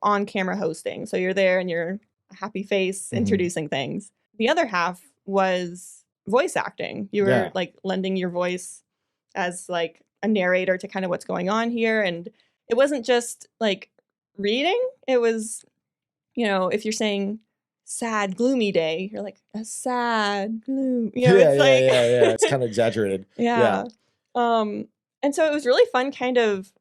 Speaker 2: on camera hosting. So you're there and you're a happy face introducing things. The other half was voice acting. You were like lending your voice as like a narrator to kind of what's going on here. And it wasn't just like reading. It was, if you're saying sad, gloomy day, you're like, a sad, gloom.
Speaker 1: It's kind of exaggerated.
Speaker 2: Yeah. And so it was really fun kind of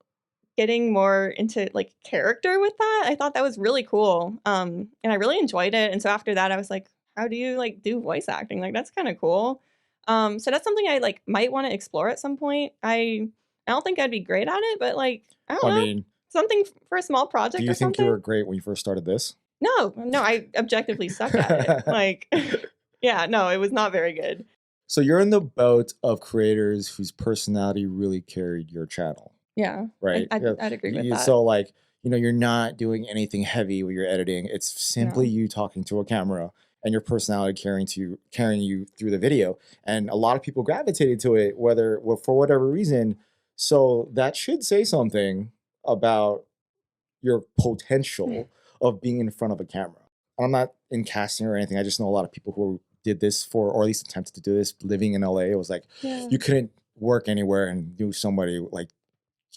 Speaker 2: getting more into like character with that. I thought that was really cool. And I really enjoyed it. And so after that, I was like, how do you like do voice acting? Like, that's kind of cool. So that's something I like might want to explore at some point. I don't think I'd be great at it, but like, I don't know. Mean, something for a small project.
Speaker 1: Do you think you were great when you first started this?
Speaker 2: No, I objectively sucked at it. Like, it was not very good.
Speaker 1: So you're in the boat of creators whose personality really carried your channel.
Speaker 2: Yeah.
Speaker 1: Right.
Speaker 2: I'd agree with that.
Speaker 1: So like, you're not doing anything heavy with your editing. It's simply you talking to a camera and your personality carrying you through the video. And a lot of people gravitated to it, for whatever reason. So that should say something about your potential of being in front of a camera. I'm not in casting or anything. I just know a lot of people who did this or at least attempted to do this living in LA. It was like, you couldn't work anywhere and do somebody like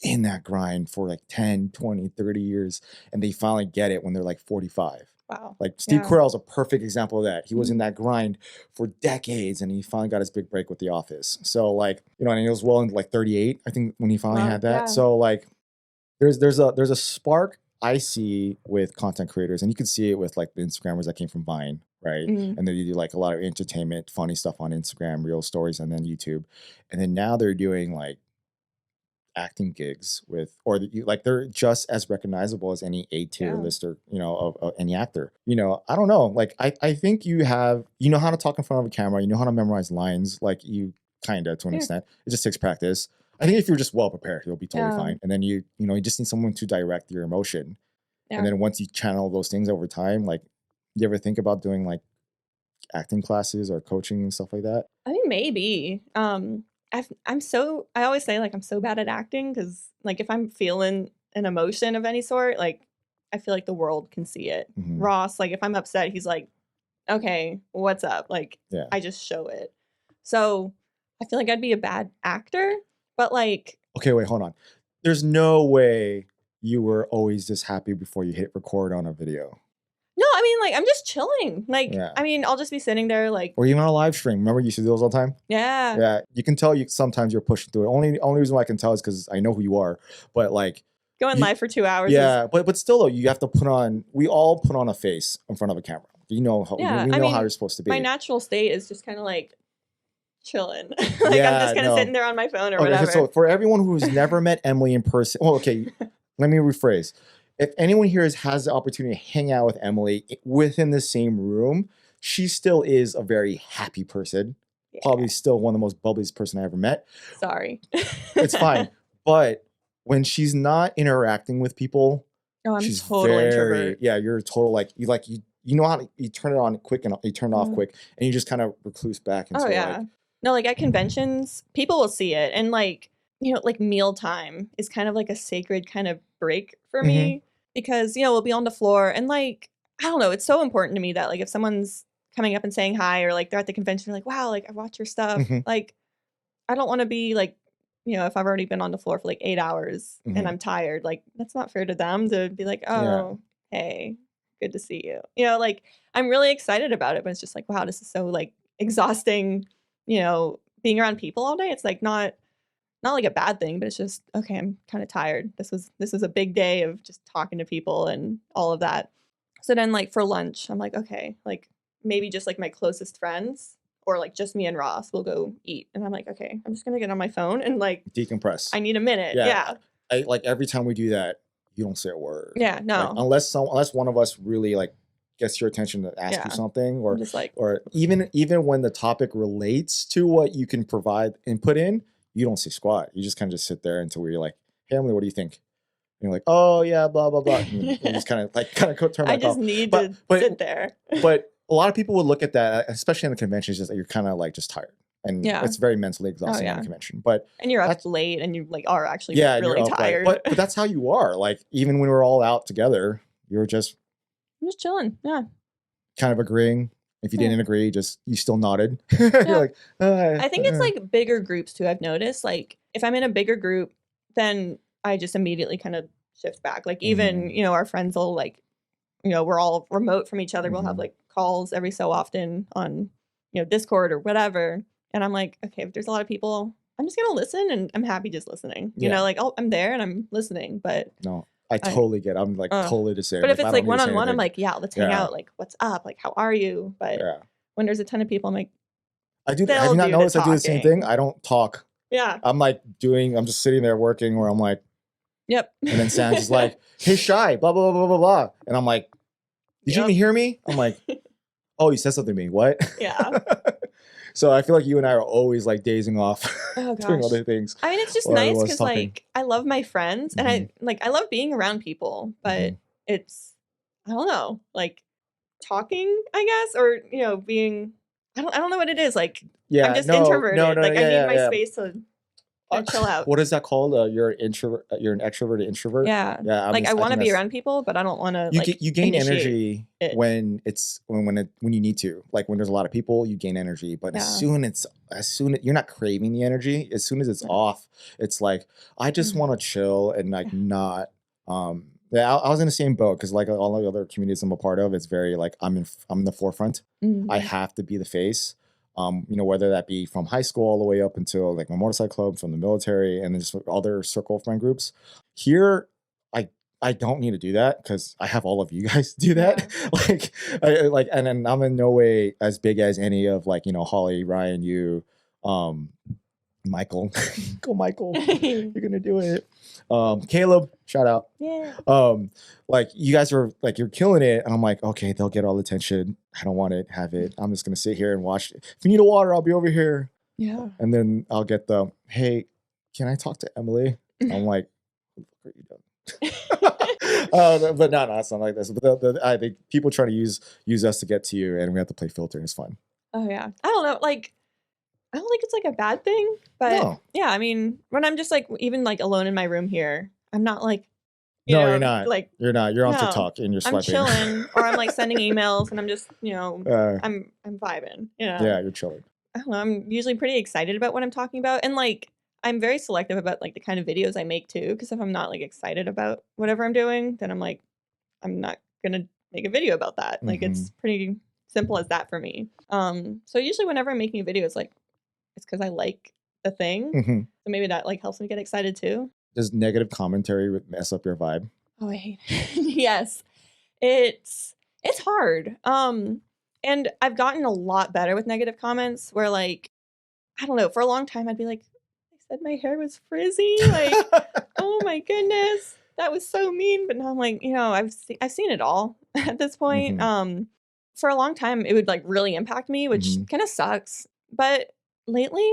Speaker 1: in that grind for like 10, 20, 30 years. And they finally get it when they're like 45.
Speaker 2: Wow.
Speaker 1: Like Steve Carell's a perfect example of that. He was in that grind for decades, and he finally got his big break with The Office. So like, and he was well into like 38, I think, when he finally had that. Yeah. So like, there's a spark I see with content creators, and you can see it with like the Instagrammers that came from Vine, right? And then you do like a lot of entertainment, funny stuff on Instagram, real stories, and then YouTube. And then now they're doing like acting gigs with, or like they're just as recognizable as any A-tier list or, you know, of any actor. You know, I don't know. Like, I think you know how to talk in front of a camera, you know how to memorize lines, like you kind of to an extent. It just takes practice. I think if you're just well prepared, you'll be totally fine. And then you know, you just need someone to direct your emotion. And then once you channel those things over time, like, you ever think about doing like acting classes or coaching and stuff like that?
Speaker 2: I think maybe. I always say like I'm so bad at acting because like if I'm feeling an emotion of any sort, like I feel like the world can see it. Ross, like if I'm upset, he's like, okay, what's up? Like I just show it. So I feel like I'd be a bad actor, but like.
Speaker 1: Okay, wait, hold on. There's no way you were always this happy before you hit record on a video.
Speaker 2: No, I mean, like, I'm just chilling. Like, I mean, I'll just be sitting there, like.
Speaker 1: Or even on a live stream. Remember you used to do those all the time?
Speaker 2: Yeah.
Speaker 1: Yeah. You can tell sometimes you're pushing through it. Only reason why I can tell is because I know who you are. But like.
Speaker 2: Going live for 2 hours.
Speaker 1: Yeah. But still, though, you have to we all put on a face in front of a camera. You know how, how you're supposed to be.
Speaker 2: My natural state is just kind of like chilling. Like, I'm just kind of sitting there on my phone or whatever.
Speaker 1: So for everyone who's never met Emily in person. Well, okay. Let me rephrase. If anyone here has the opportunity to hang out with Emily within the same room, she still is a very happy person. Yeah. Probably still one of the most bubbliest person I ever met.
Speaker 2: Sorry.
Speaker 1: It's fine. But when she's not interacting with people,
Speaker 2: she's total introvert.
Speaker 1: Yeah, you're a total you know how you turn it on quick and you turn it off quick, and you just kind of recluse back into
Speaker 2: No, like at conventions, people will see it, and like, you know, like mealtime is kind of like a sacred kind of break for me. Because, you know, we'll be on the floor and like, I don't know, it's so important to me that like if someone's coming up and saying hi or like they're at the convention, like, wow, like I watch your stuff. Like, I don't want to be like, you know, if I've already been on the floor for like 8 hours and I'm tired, like that's not fair to them to be like, oh, hey, good to see you. You know, like I'm really excited about it, but it's just like, wow, this is so like exhausting, you know, being around people all day. It's like not like a bad thing, but it's just, okay, I'm kind of tired. This was a big day of just talking to people and all of that. So then like for lunch, I'm like, okay, like maybe just like my closest friends or like just me and Ross will go eat. And I'm like, okay, I'm just going to get on my phone and like
Speaker 1: decompress.
Speaker 2: I need a minute. Yeah.
Speaker 1: I like every time we do that, you don't say a word.
Speaker 2: Yeah, no.
Speaker 1: Like, unless one of us really like gets your attention to ask you something or just like, or even when the topic relates to what you can provide input in, you don't say squat. You just kind of just sit there until you're like, hey, Emily, what do you think? And you're like, oh, yeah, blah, blah, blah. And you just kind of turn
Speaker 2: I just need to sit there.
Speaker 1: But a lot of people would look at that, especially in the conventions, just that you're kind of like just tired. And it's very mentally exhausting in the convention. And
Speaker 2: you're up late and you like are actually really tired.
Speaker 1: But that's how you are. Like, even when we're all out together, I'm just
Speaker 2: chilling. Yeah.
Speaker 1: Kind of agreeing. If you didn't agree, you still nodded. You're like,
Speaker 2: I think it's like bigger groups too. I've noticed like if I'm in a bigger group, then I just immediately kind of shift back. Like even, you know, our friends will like, you know, we're all remote from each other. We'll have like calls every so often on, you know, Discord or whatever. And I'm like, okay, if there's a lot of people, I'm just going to listen and I'm happy just listening. You know, like, oh, I'm there and I'm listening, but.
Speaker 1: No. I totally get it. I'm like totally the same.
Speaker 2: But if it's like one-on-one, I'm like, yeah, let's hang out. Like, what's up? Like, how are you? But when there's a ton of people, I'm like,
Speaker 1: have you not noticed I do the same thing? I don't talk.
Speaker 2: Yeah.
Speaker 1: I'm just sitting there working where I'm like,
Speaker 2: yep.
Speaker 1: And then Sam's just like, hey, Shy, blah, blah, blah, blah, blah. And I'm like, did you even hear me? I'm like, oh, you said something to me. What?
Speaker 2: Yeah.
Speaker 1: So I feel like you and I are always like dazing off doing other things.
Speaker 2: I mean, it's just nice because like I love my friends and I love being around people, but it's, I don't know, like talking, I guess, or, you know, being, I don't know what it is. Like, I'm just introverted. I need my space to chill out.
Speaker 1: What is that called? You're an introvert. You're an extroverted introvert.
Speaker 2: Yeah. Like I want to be around people, but I don't want to.
Speaker 1: You gain energy when you need to. Like when there's a lot of people, you gain energy. But as soon as you're not craving the energy, as soon as it's off, it's like I just want to chill and like not. Yeah, I was in the same boat because like all the other communities I'm a part of, it's very like I'm in the forefront. I have to be the face. You know, whether that be from high school all the way up until like my motorcycle club, from the military, and just other circle of friend groups. Here, I don't need to do that because I have all of you guys do that. Yeah. And then I'm in no way as big as any of like, you know, Holly, Ryan, you, Michael. Go Michael. You're gonna do it. Caleb, shout out.
Speaker 2: Yeah.
Speaker 1: Like you guys are like you're killing it, and I'm like, okay, they'll get all the attention. I don't want it, have it. I'm just gonna sit here and watch. If you need a water, I'll be over here.
Speaker 2: Yeah.
Speaker 1: And then I'll get the, hey, can I talk to Emily? I'm like, what the fuck are you doing? But no, it's not like this. But I think people try to use us to get to you, and we have to play filter, and it's fun.
Speaker 2: Oh yeah. I don't know. Like, I don't think it's like a bad thing, but
Speaker 1: No.
Speaker 2: yeah, I mean, when I'm just like even like alone in my room here, I'm not like,
Speaker 1: You're not.
Speaker 2: Like
Speaker 1: you're not. You're on
Speaker 2: no,
Speaker 1: TikTok and you're swiping.
Speaker 2: I'm chilling, or I'm like sending emails, and I'm just I'm vibing.
Speaker 1: Yeah, you're chilling.
Speaker 2: I don't know. I'm usually pretty excited about what I'm talking about, and like I'm very selective about like the kind of videos I make too. Because if I'm not like excited about whatever I'm doing, then I'm like, I'm not gonna make a video about that. Like it's pretty simple as that for me. So usually whenever I'm making a video, it's like it's because I like the thing. So maybe that like helps me get excited too.
Speaker 1: Does negative commentary mess up your vibe?
Speaker 2: Oh, I hate it. Yes, it's hard. And I've gotten a lot better with negative comments. Where like, I don't know, for a long time I'd be like, I said my hair was frizzy. Like, oh my goodness, that was so mean. But now I'm like, I've seen it all at this point. For a long time it would like really impact me, which kind of sucks. But lately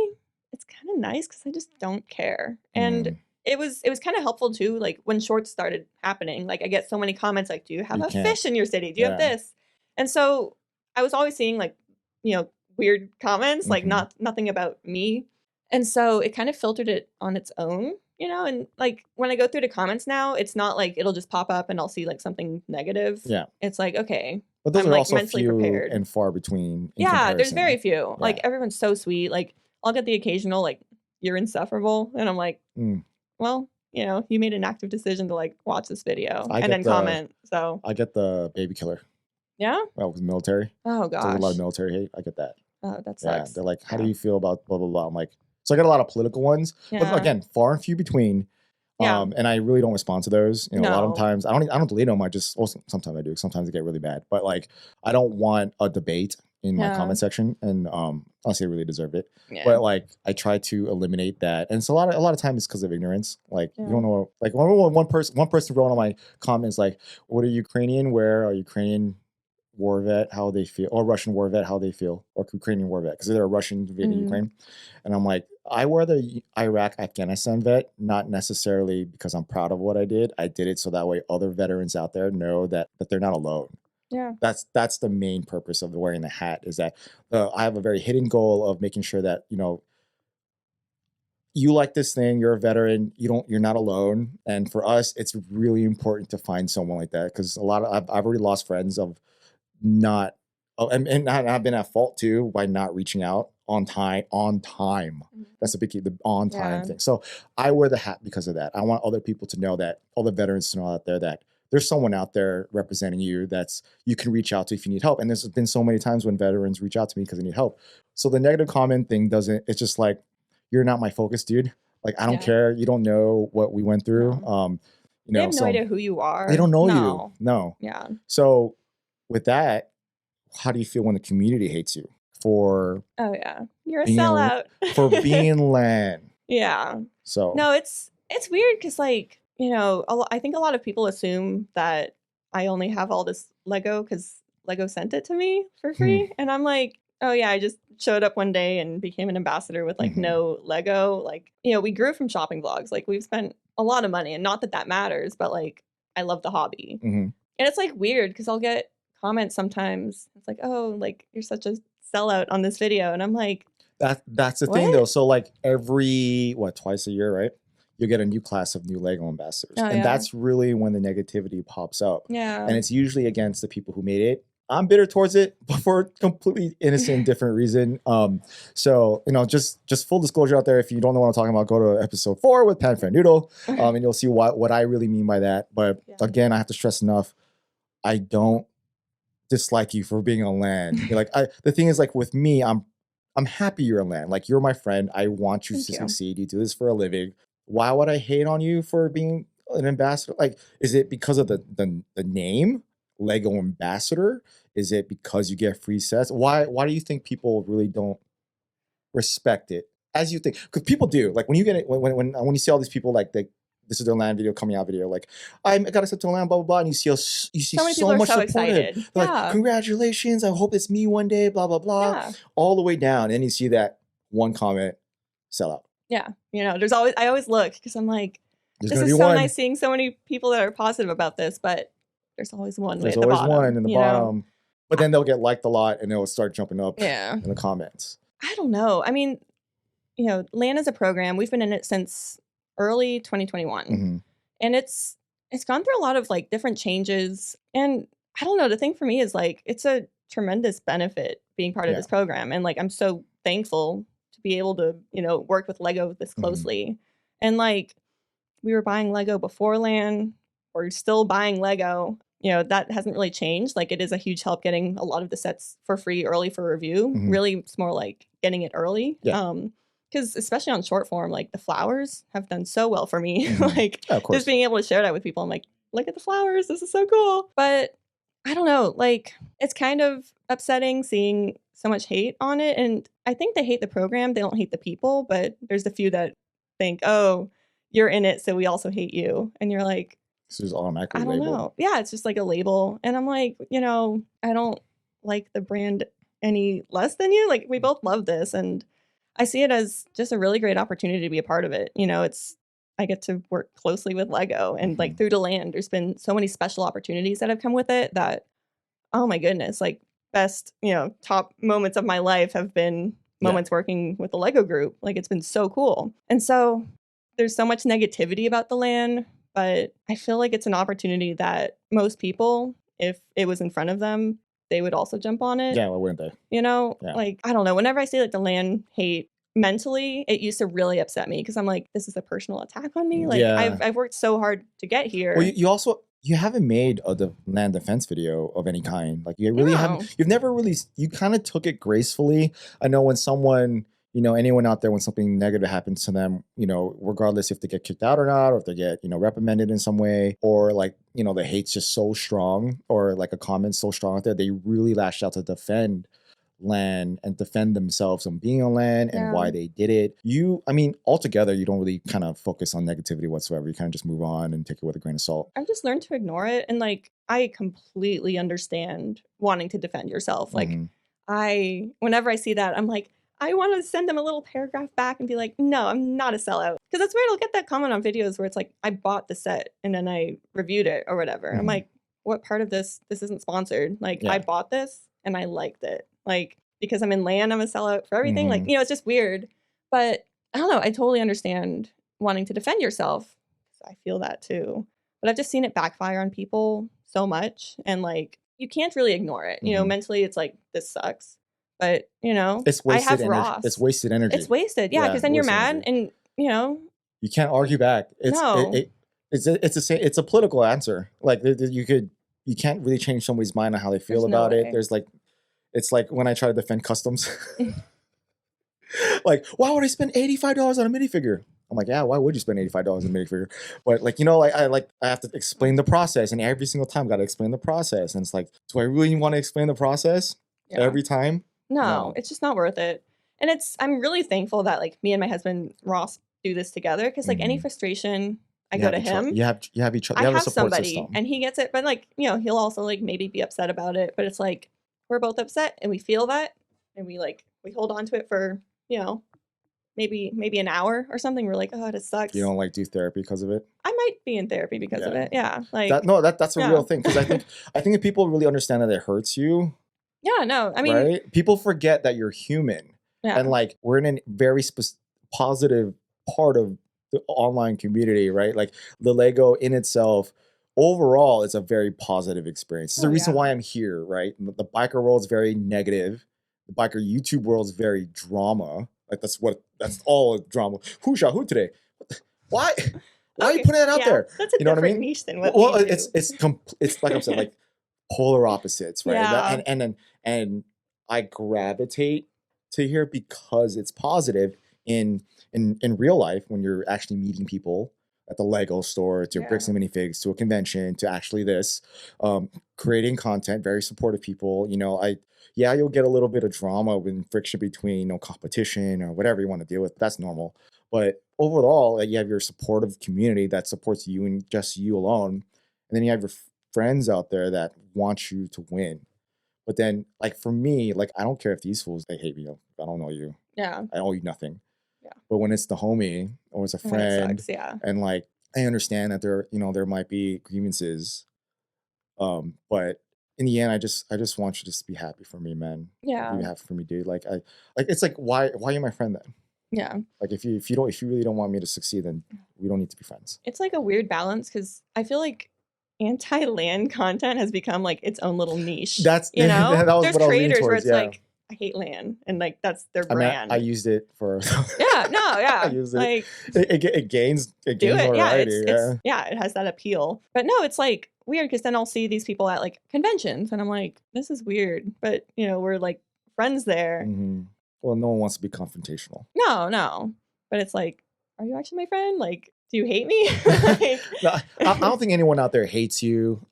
Speaker 2: it's kind of nice because I just don't care. And it was kind of helpful too, like when shorts started happening. Like I get so many comments like, do you have fish in your city? Do you have this? And so I was always seeing like, weird comments, like nothing about me. And so it kind of filtered it on its own, and like when I go through the comments now, it's not like it'll just pop up and I'll see like something negative.
Speaker 1: Yeah.
Speaker 2: It's like, okay.
Speaker 1: But those
Speaker 2: I'm
Speaker 1: are
Speaker 2: like
Speaker 1: also
Speaker 2: mentally
Speaker 1: few
Speaker 2: prepared.
Speaker 1: and far between.
Speaker 2: Yeah,
Speaker 1: comparison.
Speaker 2: there's very few.
Speaker 1: Yeah.
Speaker 2: Like everyone's so sweet. Like I'll get the occasional like, you're insufferable. And I'm like, well, you made an active decision to like watch this video and then comment. So
Speaker 1: I get the baby killer.
Speaker 2: Yeah?
Speaker 1: Well, with military.
Speaker 2: Oh gosh.
Speaker 1: There's a lot of military hate. I get that.
Speaker 2: Oh, that sucks.
Speaker 1: Yeah, they're like, how do you feel about blah, blah, blah? I'm like, so I get a lot of political ones.
Speaker 2: Yeah.
Speaker 1: But again, far and few between.
Speaker 2: Yeah.
Speaker 1: And I really don't respond to those. A lot of times I don't delete them. I just, sometimes I do. Sometimes they get really bad. But like, I don't want a debate in my comment section, and honestly, I really deserve it. Yeah. But like, I try to eliminate that, and it's a lot of times it's because of ignorance. Like you don't know. Like one person wrote on my comments like, "What are Ukrainian? Where are Ukrainian war vet? How they feel? Or Russian war vet? How they feel? Or Ukrainian war vet? Because they're a Russian vet in Ukraine." And I'm like, I wear the Iraq, Afghanistan vet, not necessarily because I'm proud of what I did. I did it so that way other veterans out there know that they're not alone.
Speaker 2: Yeah,
Speaker 1: that's the main purpose of wearing the hat, is that I have a very hidden goal of making sure that you like this thing, you're a veteran, you're not alone. And for us, it's really important to find someone like that, because I've already lost friends of not, and I've been at fault too by not reaching out on time. That's a big key, the on time thing. So I wear the hat because of that. I want other people to know, that all the veterans to know out there, that there's someone out there representing you that's you can reach out to if you need help. And there's been so many times when veterans reach out to me because they need help. So the negative comment thing it's just like, you're not my focus, dude. Like, I don't care. You don't know what we went through.
Speaker 2: They have no idea who you are.
Speaker 1: They don't know you. No.
Speaker 2: Yeah.
Speaker 1: So with that, how do you feel when the community hates you for?
Speaker 2: Oh yeah, you're a sellout.
Speaker 1: For being LAN.
Speaker 2: Yeah.
Speaker 1: So
Speaker 2: no, it's weird because like I think a lot of people assume that I only have all this Lego because Lego sent it to me for free, and I'm like, oh yeah, I just showed up one day and became an ambassador with like no Lego. Like we grew from shopping vlogs. Like we've spent a lot of money, and not that matters, but like I love the hobby, and it's like weird because I'll get comments sometimes. It's like, oh, like you're such a sellout on this video, and I'm like,
Speaker 1: that's the thing though. So like every twice a year, right? You get a new class of new Lego ambassadors, and that's really when the negativity pops up.
Speaker 2: Yeah,
Speaker 1: and it's usually against the people who made it. I'm bitter towards it, but for a completely innocent, different reason. So just full disclosure out there. If you don't know what I'm talking about, go to episode 4 with Pan Fan Noodle, and you'll see what I really mean by that. But again, I have to stress enough, I don't dislike you for being on LAN. Like the thing is, like with me, I'm happy you're on LAN. Like you're my friend. I want you to succeed. You do this for a living. Why would I hate on you for being an ambassador? Like, is it because of the name Lego ambassador? Is it because you get free sets? Why do you think people really don't respect it as you think, because people do, like when you get it, when you see all these people like this is their land video coming out video, like I got accepted to land, blah blah blah, and you see
Speaker 2: So many people are
Speaker 1: much
Speaker 2: so
Speaker 1: support.
Speaker 2: excited.
Speaker 1: Like
Speaker 2: Yeah.
Speaker 1: congratulations, I hope it's me one day, blah blah blah,
Speaker 2: Yeah.
Speaker 1: all the way down, and you see that one comment sell out.
Speaker 2: Yeah, you know, I always look because I'm like,
Speaker 1: There's
Speaker 2: this
Speaker 1: gonna
Speaker 2: is
Speaker 1: be
Speaker 2: so
Speaker 1: one.
Speaker 2: nice seeing so many people that are positive about this, but there's always one
Speaker 1: There's
Speaker 2: way at
Speaker 1: always
Speaker 2: the bottom.
Speaker 1: one in the bottom. But then they'll get liked a lot and it'll start jumping up in the comments.
Speaker 2: I don't know. I mean, you know, LAN is a program. We've been in it since early 2021.
Speaker 1: Mm-hmm.
Speaker 2: And it's gone through a lot of like different changes. And I don't know, the thing for me is like it's a tremendous benefit being part of this program. And like I'm so thankful to be able to, you know, work with Lego this closely. And like we were buying Lego before LAN, we're still buying Lego. You know, that hasn't really changed. Like it is a huge help getting a lot of the sets for free early for review. Really, it's more like getting it early. Because especially on short form, like the flowers have done so well for me. Like just being able to share that with people, I'm like, look at the flowers. This is so cool. But I don't know, like it's kind of upsetting seeing so much hate on it. And I think they hate the program. They don't hate the people, but there's a few that think, oh, you're in it, so we also hate you. And you're like,
Speaker 1: this is automatically
Speaker 2: I don't know. Yeah, it's just like a label. And I'm like, you know, I don't like the brand any less than you. Like we both love this. And I see it as just a really great opportunity to be a part of it. You know, I get to work closely with Lego and like through to LAN, there's been so many special opportunities that have come with it that, oh my goodness, like best, you know, top moments of my life have been moments working with the Lego group. Like it's been so cool. And so there's so much negativity about the LAN, but I feel like it's an opportunity that most people, if it was in front of them, they would also jump on it.
Speaker 1: Yeah, why wouldn't they?
Speaker 2: You know, like, I don't know. Whenever I see like the LAN hate mentally, it used to really upset me because I'm like, this is a personal attack on me. Like I've worked so hard to get here.
Speaker 1: Well, you haven't made the land defense video of any kind. Like you really haven't, you've never really, you kind of took it gracefully. I know when someone, you know, anyone out there, when something negative happens to them, you know, regardless if they get kicked out or not, or if they get, you know, reprimanded in some way, or like, you know, the hate's just so strong, or like a comment so strong out there, they really lash out to defend LAN and defend themselves on being on LAN and why they did it. I mean, altogether, you don't really kind of focus on negativity whatsoever. You kind of just move on and take it with a grain of salt.
Speaker 2: I've just learned to ignore it. And like, I completely understand wanting to defend yourself. Like whenever I see that, I'm like, I want to send them a little paragraph back and be like, no, I'm not a sellout. Because that's weird. I'll get that comment on videos where it's like, I bought the set and then I reviewed it or whatever. I'm like, what part of this isn't sponsored? Like, I bought this and I liked it. Like, because I'm in LAN, I'm a sellout for everything. Like, you know, it's just weird. But I don't know. I totally understand wanting to defend yourself. I feel that too. But I've just seen it backfire on people so much. And like, you can't really ignore it. You know, mentally, it's like, this sucks. But, you know,
Speaker 1: it's wasted
Speaker 2: I have
Speaker 1: energy.
Speaker 2: Ross.
Speaker 1: It's wasted energy.
Speaker 2: It's wasted. Yeah, because then you're mad and, you know.
Speaker 1: You can't argue back. It's a political answer. Like you can't really change somebody's mind on how they feel about it. There's like, it's like when I try to defend customs. Like, why would I spend $85 on a minifigure? I'm like, yeah, why would you spend $85 on a minifigure? But like, you know, I have to explain the process, and every single time got to explain the process. And it's like, do I really want to explain the process every time?
Speaker 2: No, it's just not worth it. And I'm really thankful that like me and my husband Ross do this together, because like any frustration, I go to him.
Speaker 1: You have each other.
Speaker 2: I have somebody, and he gets it. But like, you know, he'll also like maybe be upset about it. But it's like we're both upset, and we feel that, and we hold on to it for, you know, maybe an hour or something. We're like, oh, it sucks.
Speaker 1: You don't like do therapy because of it?
Speaker 2: I might be in therapy because of it. Yeah, like
Speaker 1: that's a real thing, because I think if people really understand that it hurts you.
Speaker 2: Yeah, no, I mean,
Speaker 1: right? People forget that you're human, and like we're in a very positive part of the online community, right? Like the Lego in itself, overall, it's a very positive experience. It's the reason why I'm here, right? The biker world is very negative. The biker YouTube world is very drama. Like that's all drama. Who shot who today? Why? Why are you putting that out there?
Speaker 2: That's a different niche than what we do.
Speaker 1: It's like I'm saying, like polar opposites, right? Yeah. And I gravitate to here because it's positive in real life when you're actually meeting people. at the Lego store to bricks and minifigs to a convention to actually this, creating content, very supportive people. You know, you'll get a little bit of drama when friction between, you know, competition or whatever you want to deal with. That's normal. But overall, like, you have your supportive community that supports you and just you alone. And then you have your friends out there that want you to win. But then, like, for me, like, I don't care if these fools, they hate me. I don't know you.
Speaker 2: Yeah.
Speaker 1: I owe you nothing.
Speaker 2: Yeah.
Speaker 1: But when it's the homie or it's a friend, and like, I understand that there might be grievances. But in the end, I just want you to just be happy for me, man.
Speaker 2: Yeah.
Speaker 1: Be happy for me, dude. Like, it's like, why are you my friend then?
Speaker 2: Yeah.
Speaker 1: Like, if you really don't want me to succeed, then we don't need to be friends.
Speaker 2: It's like a weird balance because I feel like anti-LAN content has become like its own little niche.
Speaker 1: That's,
Speaker 2: you know,
Speaker 1: that was
Speaker 2: there's
Speaker 1: what I was leaning
Speaker 2: creators where
Speaker 1: towards,
Speaker 2: it's like, I hate LAN, and like that's their brand.
Speaker 1: I used it for
Speaker 2: I
Speaker 1: used it.
Speaker 2: like
Speaker 1: It gains notoriety.
Speaker 2: It has that appeal. But no, it's like weird because then I'll see these people at like conventions and I'm like, this is weird. But you know, we're like friends there.
Speaker 1: Mm-hmm. Well, no one wants to be confrontational.
Speaker 2: No. But it's like, are you actually my friend? Like, do you hate me? Like,
Speaker 1: no, I don't think anyone out there hates you.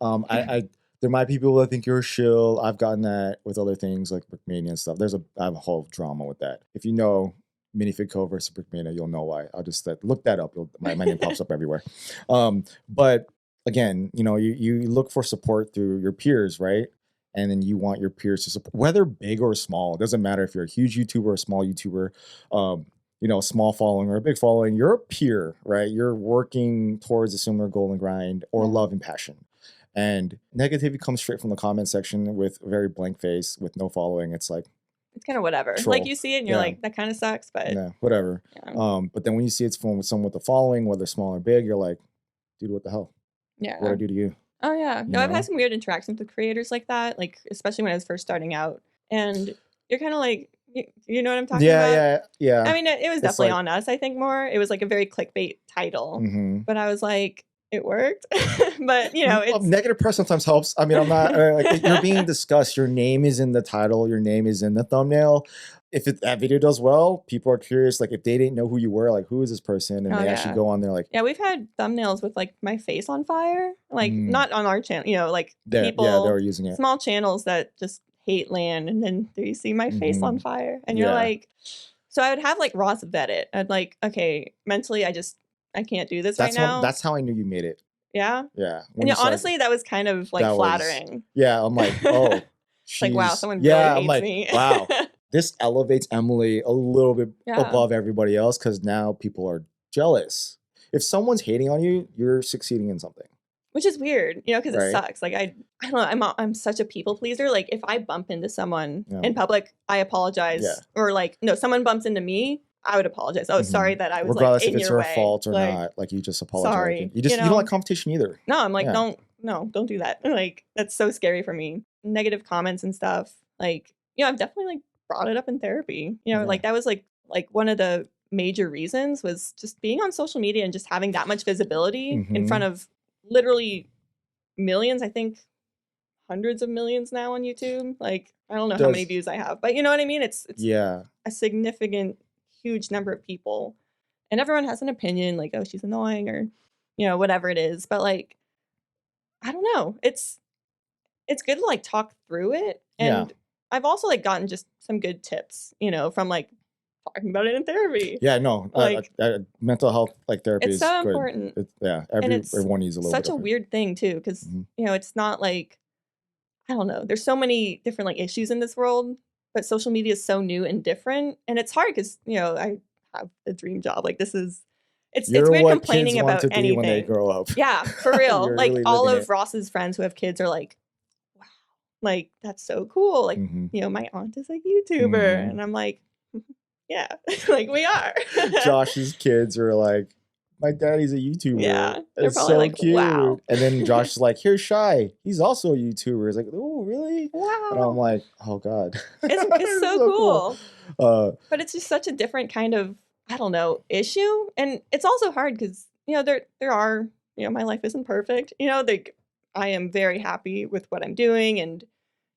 Speaker 1: There might be people that think you're a shill. I've gotten that with other things like Brickmania and stuff. I have a whole drama with that. If you know Minifig Co versus Brickmania, you'll know why. I'll just look that up. My name pops up everywhere. But again, you know, you look for support through your peers, right? And then you want your peers to support, whether big or small. It doesn't matter if you're a huge YouTuber or a small YouTuber. You know, a small following or a big following. You're a peer, right? You're working towards a similar goal and grind or love and passion. And negativity comes straight from the comment section with a very blank face with no following. It's like,
Speaker 2: it's kind of whatever.
Speaker 1: Troll.
Speaker 2: Like you see it and you're like, that kind of sucks, but
Speaker 1: yeah, whatever. Yeah. But then when you see it's from someone with a following, whether small or big, you're like, dude, what the hell?
Speaker 2: Yeah.
Speaker 1: What did I do to you?
Speaker 2: Oh yeah. No, I've had some weird interactions with creators like that, like especially when I was first starting out. And you're kind of like, you know what I'm talking about?
Speaker 1: Yeah.
Speaker 2: I mean, it was definitely on us, I think, more. It was like a very clickbait title.
Speaker 1: Mm-hmm.
Speaker 2: But I was like, it worked. But, you know, it's...
Speaker 1: Negative press sometimes helps. I mean, I'm not... like, you're being discussed. Your name is in the title. Your name is in the thumbnail. If that video does well, people are curious. Like, if they didn't know who you were, like, who is this person? And they actually go on there like...
Speaker 2: Yeah, we've had thumbnails with, like, my face on fire. Like, not on our channel. You know, like, people...
Speaker 1: Yeah, they were using it.
Speaker 2: Small channels that just hate LAN. And then there you see my face on fire. And you're like... So I would have, like, Ross vet it. I'd like, okay, mentally, I can't do this right now.
Speaker 1: That's how I knew you made it.
Speaker 2: Yeah?
Speaker 1: Yeah.
Speaker 2: And honestly, that was kind of, like, flattering.
Speaker 1: I'm like, oh...
Speaker 2: Like, wow, someone really hates me.
Speaker 1: Wow. This elevates Emily a little bit above everybody else because now people are jealous. If someone's hating on you, you're succeeding in something.
Speaker 2: Which is weird, you know, because it sucks. Like, I don't know, I'm such a people pleaser. Like, if I bump into someone in public, I apologize. Yeah. Or, like, no, someone bumps into me, I would apologize. Oh, sorry that I was,
Speaker 1: regardless
Speaker 2: like, in
Speaker 1: if it's
Speaker 2: your
Speaker 1: her fault or not, like, you just apologize.
Speaker 2: Sorry.
Speaker 1: You don't like competition either.
Speaker 2: No, I'm like, don't do that. Like, that's so scary for me. Negative comments and stuff. Like, you know, I've definitely, like, brought it up in therapy. You know, like, that was, like one of the major reasons was just being on social media and just having that much visibility in front of literally millions, I think hundreds of millions now on YouTube. Like, I don't know how many views I have, but you know what I mean? It's a significant, huge number of people. And everyone has an opinion, like, oh, she's annoying or, you know, whatever it is. But like, I don't know. It's good to like talk through it. And I've also like gotten just some good tips, you know, from like talking about it in therapy.
Speaker 1: Yeah, no, like mental health, like therapy is
Speaker 2: so
Speaker 1: good.
Speaker 2: important.
Speaker 1: Everyone needs a little.
Speaker 2: Such a weird thing too, because you know, it's not like, I don't know. There's so many different like issues in this world, but social media is so new and different, and it's hard because you know I have a dream job. Like this is, it's weird complaining about anything
Speaker 1: when they grow up.
Speaker 2: Yeah, for real. Like
Speaker 1: really
Speaker 2: all of Ross's friends who have kids are like, wow, like that's so cool. Like you know, my aunt is a YouTuber, and I'm like, yeah, like we are.
Speaker 1: Josh's kids are like, my daddy's a YouTuber.
Speaker 2: Yeah, they're
Speaker 1: it's
Speaker 2: probably
Speaker 1: so
Speaker 2: like,
Speaker 1: cute.
Speaker 2: wow.
Speaker 1: And then Josh is like, here's Shy. He's also a YouTuber. He's like, oh, really?
Speaker 2: Wow.
Speaker 1: And I'm like, oh God.
Speaker 2: It's so cool. But it's just such a different kind of, I don't know, issue. And it's also hard because, you know, there are, you know, my life isn't perfect. You know, I am very happy with what I'm doing and,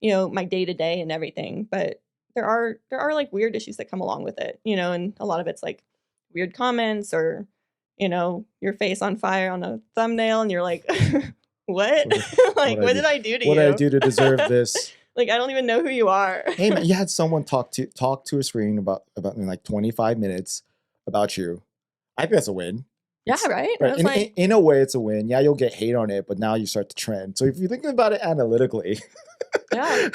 Speaker 2: you know, my day to day and everything. But there are like weird issues that come along with it, you know, and a lot of it's like weird comments or, your face on fire on a thumbnail and you're like, what? Like, what did I do to you?
Speaker 1: What did I do to deserve this?
Speaker 2: Like, I don't even know who you are.
Speaker 1: Hey man, you had someone talk to a screen about in like 25 minutes about you. I think that's a win.
Speaker 2: Yeah, right?
Speaker 1: In a way, it's a win. Yeah, you'll get hate on it, but now you start to trend. So if you're thinking about it analytically,
Speaker 2: yeah,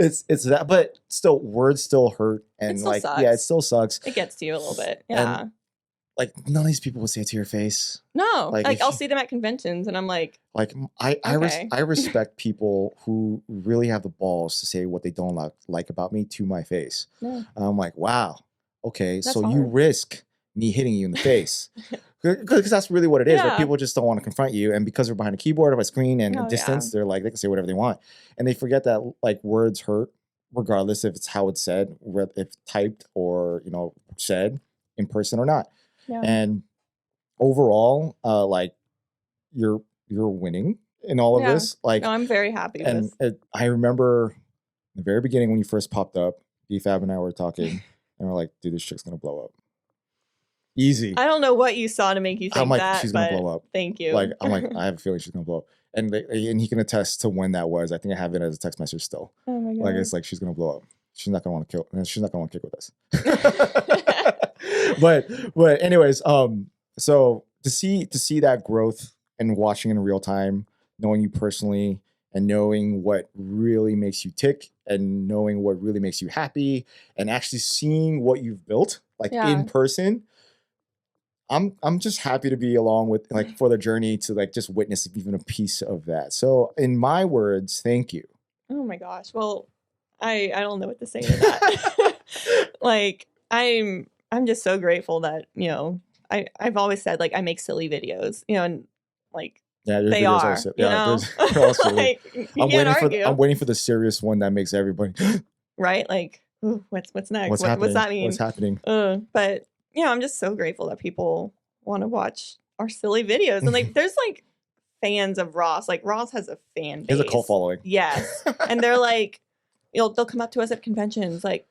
Speaker 1: it's that. But still, words still hurt, and
Speaker 2: sucks.
Speaker 1: yeah, it still sucks.
Speaker 2: It gets to you a little bit. Yeah.
Speaker 1: And, like none of these people would say it to your face.
Speaker 2: No, like I'll see them at conventions, and I'm like,
Speaker 1: I respect people who really have the balls to say what they don't like about me to my face. Yeah. I'm like, wow, okay, that's so hard. You risk me hitting you in the face because that's really what it is. Yeah. Like people just don't want to confront you, and because they're behind a keyboard or a screen and a distance, they're like they can say whatever they want, and they forget that like words hurt regardless if it's how it's said, if typed or said in person or not. Yeah. And overall, like you're winning in all of this. Like,
Speaker 2: no, I'm very happy.
Speaker 1: And I remember the very beginning when you first popped up, BFAB and I were talking, and we're like, "Dude, this chick's gonna blow up." Easy.
Speaker 2: I don't know what you saw to make you think that.
Speaker 1: She's gonna blow up.
Speaker 2: Thank you.
Speaker 1: Like, I'm like, I have a feeling she's gonna blow up, and he can attest to when that was. I think I have it as a text message still.
Speaker 2: Oh my god!
Speaker 1: Like it's like she's gonna blow up. She's not gonna want to kill. She's not gonna want to kick with us. but anyways, so to see that growth and watching in real time, knowing you personally and knowing what really makes you tick and knowing what really makes you happy and actually seeing what you've built like in person, I'm just happy to be along with like for the journey to like just witness even a piece of that. So in my words, thank you.
Speaker 2: Oh my gosh. Well, I don't know what to say to that. Like I'm just so grateful that, I've always said like I make silly videos, and like they are, they're all silly. Like,
Speaker 1: I'm waiting for the serious one that makes everybody
Speaker 2: right. Like, ooh, what's next? What's that mean?
Speaker 1: What's happening?
Speaker 2: But I'm just so grateful that people want to watch our silly videos, and like there's like fans of Ross. Like Ross has a fan base.
Speaker 1: He has a cult following.
Speaker 2: Yes, and they're like, they'll come up to us at conventions like,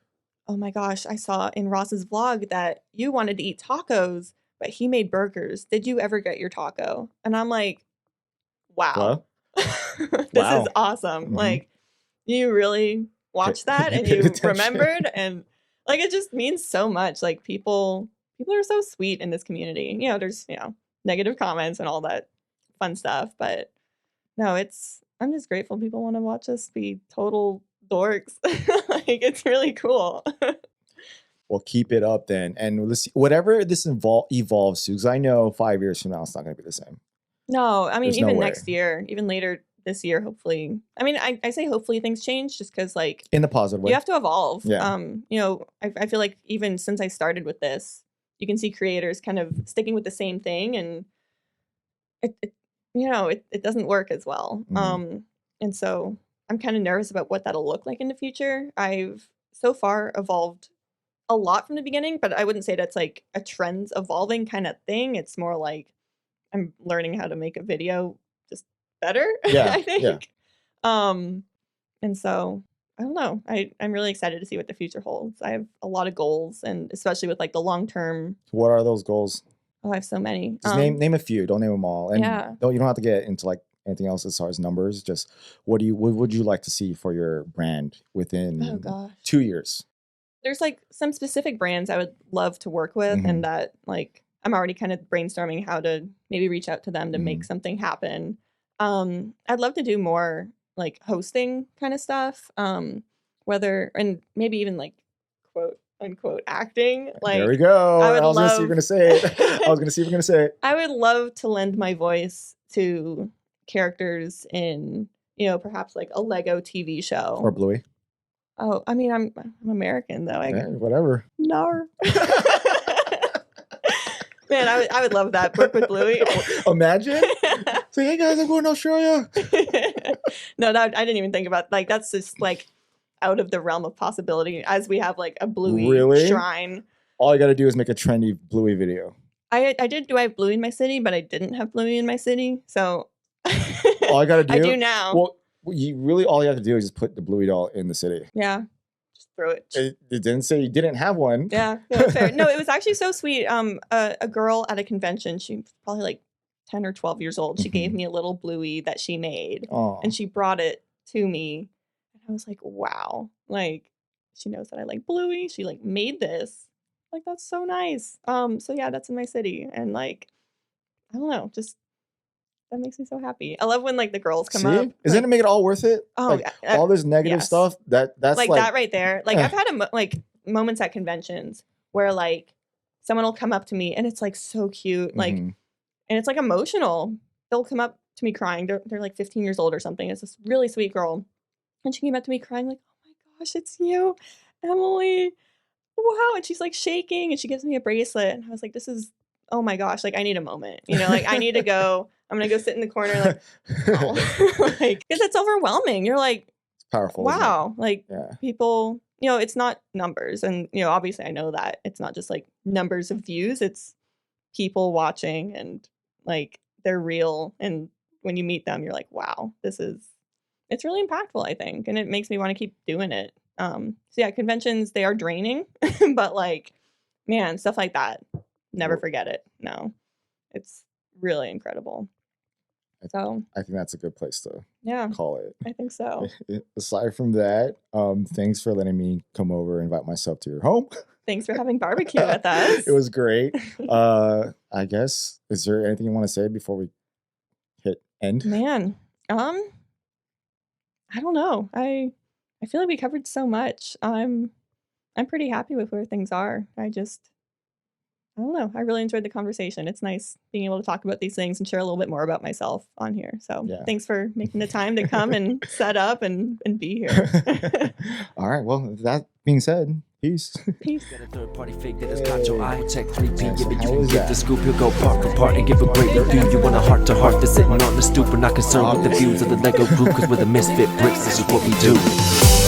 Speaker 2: oh my gosh, I saw in Ross's vlog that you wanted to eat tacos, but he made burgers. Did you ever get your taco? And I'm like, wow. This is awesome. Mm-hmm. Like, you really watched that and you remembered, and like it just means so much. Like people are so sweet in this community. There's negative comments and all that fun stuff, but no, I'm just grateful people want to watch us be total dorks. Like it's really cool.
Speaker 1: Well, keep it up then, and let's see, whatever this evolves to, because I know 5 years from now it's not going to be the same.
Speaker 2: No, I mean, even next year, even later this year, hopefully. I mean, I say hopefully things change just because, like,
Speaker 1: in a positive way,
Speaker 2: you have to evolve.
Speaker 1: Yeah.
Speaker 2: I feel like even since I started with this, you can see creators kind of sticking with the same thing, and it doesn't work as well. Mm-hmm. And so I'm kind of nervous about what that'll look like in the future. I've so far evolved a lot from the beginning, but I wouldn't say that's like a trends evolving kind of thing. It's more like I'm learning how to make a video just better.
Speaker 1: Yeah,
Speaker 2: I think.
Speaker 1: Yeah.
Speaker 2: And so I don't know. I'm really excited to see what the future holds. I have a lot of goals, and especially with like the long term.
Speaker 1: What are those goals?
Speaker 2: Oh, I have so many.
Speaker 1: Just name a few. Don't name them all. And you don't have to get into like anything else as far as numbers. Just what would you like to see for your brand within 2 years?
Speaker 2: There's like some specific brands I would love to work with, and that like I'm already kind of brainstorming how to maybe reach out to them to make something happen. I'd love to do more like hosting kind of stuff, and maybe even like quote unquote acting. Like
Speaker 1: there we go. I was gonna see if you're gonna say it.
Speaker 2: I would love to lend my voice to characters in perhaps like a Lego TV show
Speaker 1: or Bluey.
Speaker 2: Oh, I mean, I'm American though.
Speaker 1: Whatever.
Speaker 2: No. Man, I would love that. Work with Bluey.
Speaker 1: Imagine. Say, hey guys, I'm going to Australia.
Speaker 2: No, I didn't even think about like that's just like out of the realm of possibility. As we have like a Bluey shrine.
Speaker 1: All you got to do is make a trendy Bluey video.
Speaker 2: I have Bluey in my city, but I didn't have Bluey in my city, so.
Speaker 1: All I got to do.
Speaker 2: I do now.
Speaker 1: Well, all you have to do is just put the Bluey doll in the city.
Speaker 2: Yeah. just throw it.
Speaker 1: It didn't say you didn't have one.
Speaker 2: Yeah, no, fair. No, it was actually so sweet. A girl at a convention, she was probably like 10 or 12 years old. She gave me a little bluey that she made, and she brought it to me. And I was like, wow, like she knows that I like bluey. She like made this. Like, that's so nice. So yeah, that's in my city. And like, I don't know, just that makes me so happy. I love when like the girls come up.
Speaker 1: Isn't it make it all worth it?
Speaker 2: Oh,
Speaker 1: like, all this negative stuff. That's
Speaker 2: like that right there. Like I've had like moments at conventions where like someone will come up to me and it's like so cute, like, and it's like emotional. They'll come up to me crying. They're like 15 years old or something. It's this really sweet girl, and she came up to me crying like, "Oh my gosh, it's you, Emily! Wow!" And she's like shaking, and she gives me a bracelet, and I was like, "This is." Oh my gosh, like I need a moment, you know, like I need to go, I'm going to go sit in the corner, like, oh. Like, because it's overwhelming. You're like,
Speaker 1: it's powerful.
Speaker 2: Wow. Like people, you know, it's not numbers. And, you know, obviously I know that it's not just like numbers of views, it's people watching and like they're real. And when you meet them, you're like, wow, it's really impactful, I think. And it makes me want to keep doing it. So yeah, conventions, they are draining, but like, man, stuff like that. Never forget it. No, it's really incredible. So
Speaker 1: I think that's a good place to call it.
Speaker 2: I think so.
Speaker 1: Aside from that, thanks for letting me come over and invite myself to your home.
Speaker 2: Thanks for having barbecue with us.
Speaker 1: It was great. I guess, is there anything you want to say before we hit end?
Speaker 2: Man, I don't know. I feel like we covered so much. I'm pretty happy with where things are. I don't know. I really enjoyed the conversation. It's nice being able to talk about these things and share a little bit more about myself on here. So thanks for making the time to come and set up and be here.
Speaker 1: All right. Well, that being said, peace.
Speaker 2: Peace.
Speaker 4: Got a third party fake that has got your eye check 3P. Give it, you can get the scoop. He'll go park apart and give a great review. You want a heart to heart. They're sitting on the stoop. We're not concerned with the views of the Lego group, cause we're the misfit bricks. This is what we do.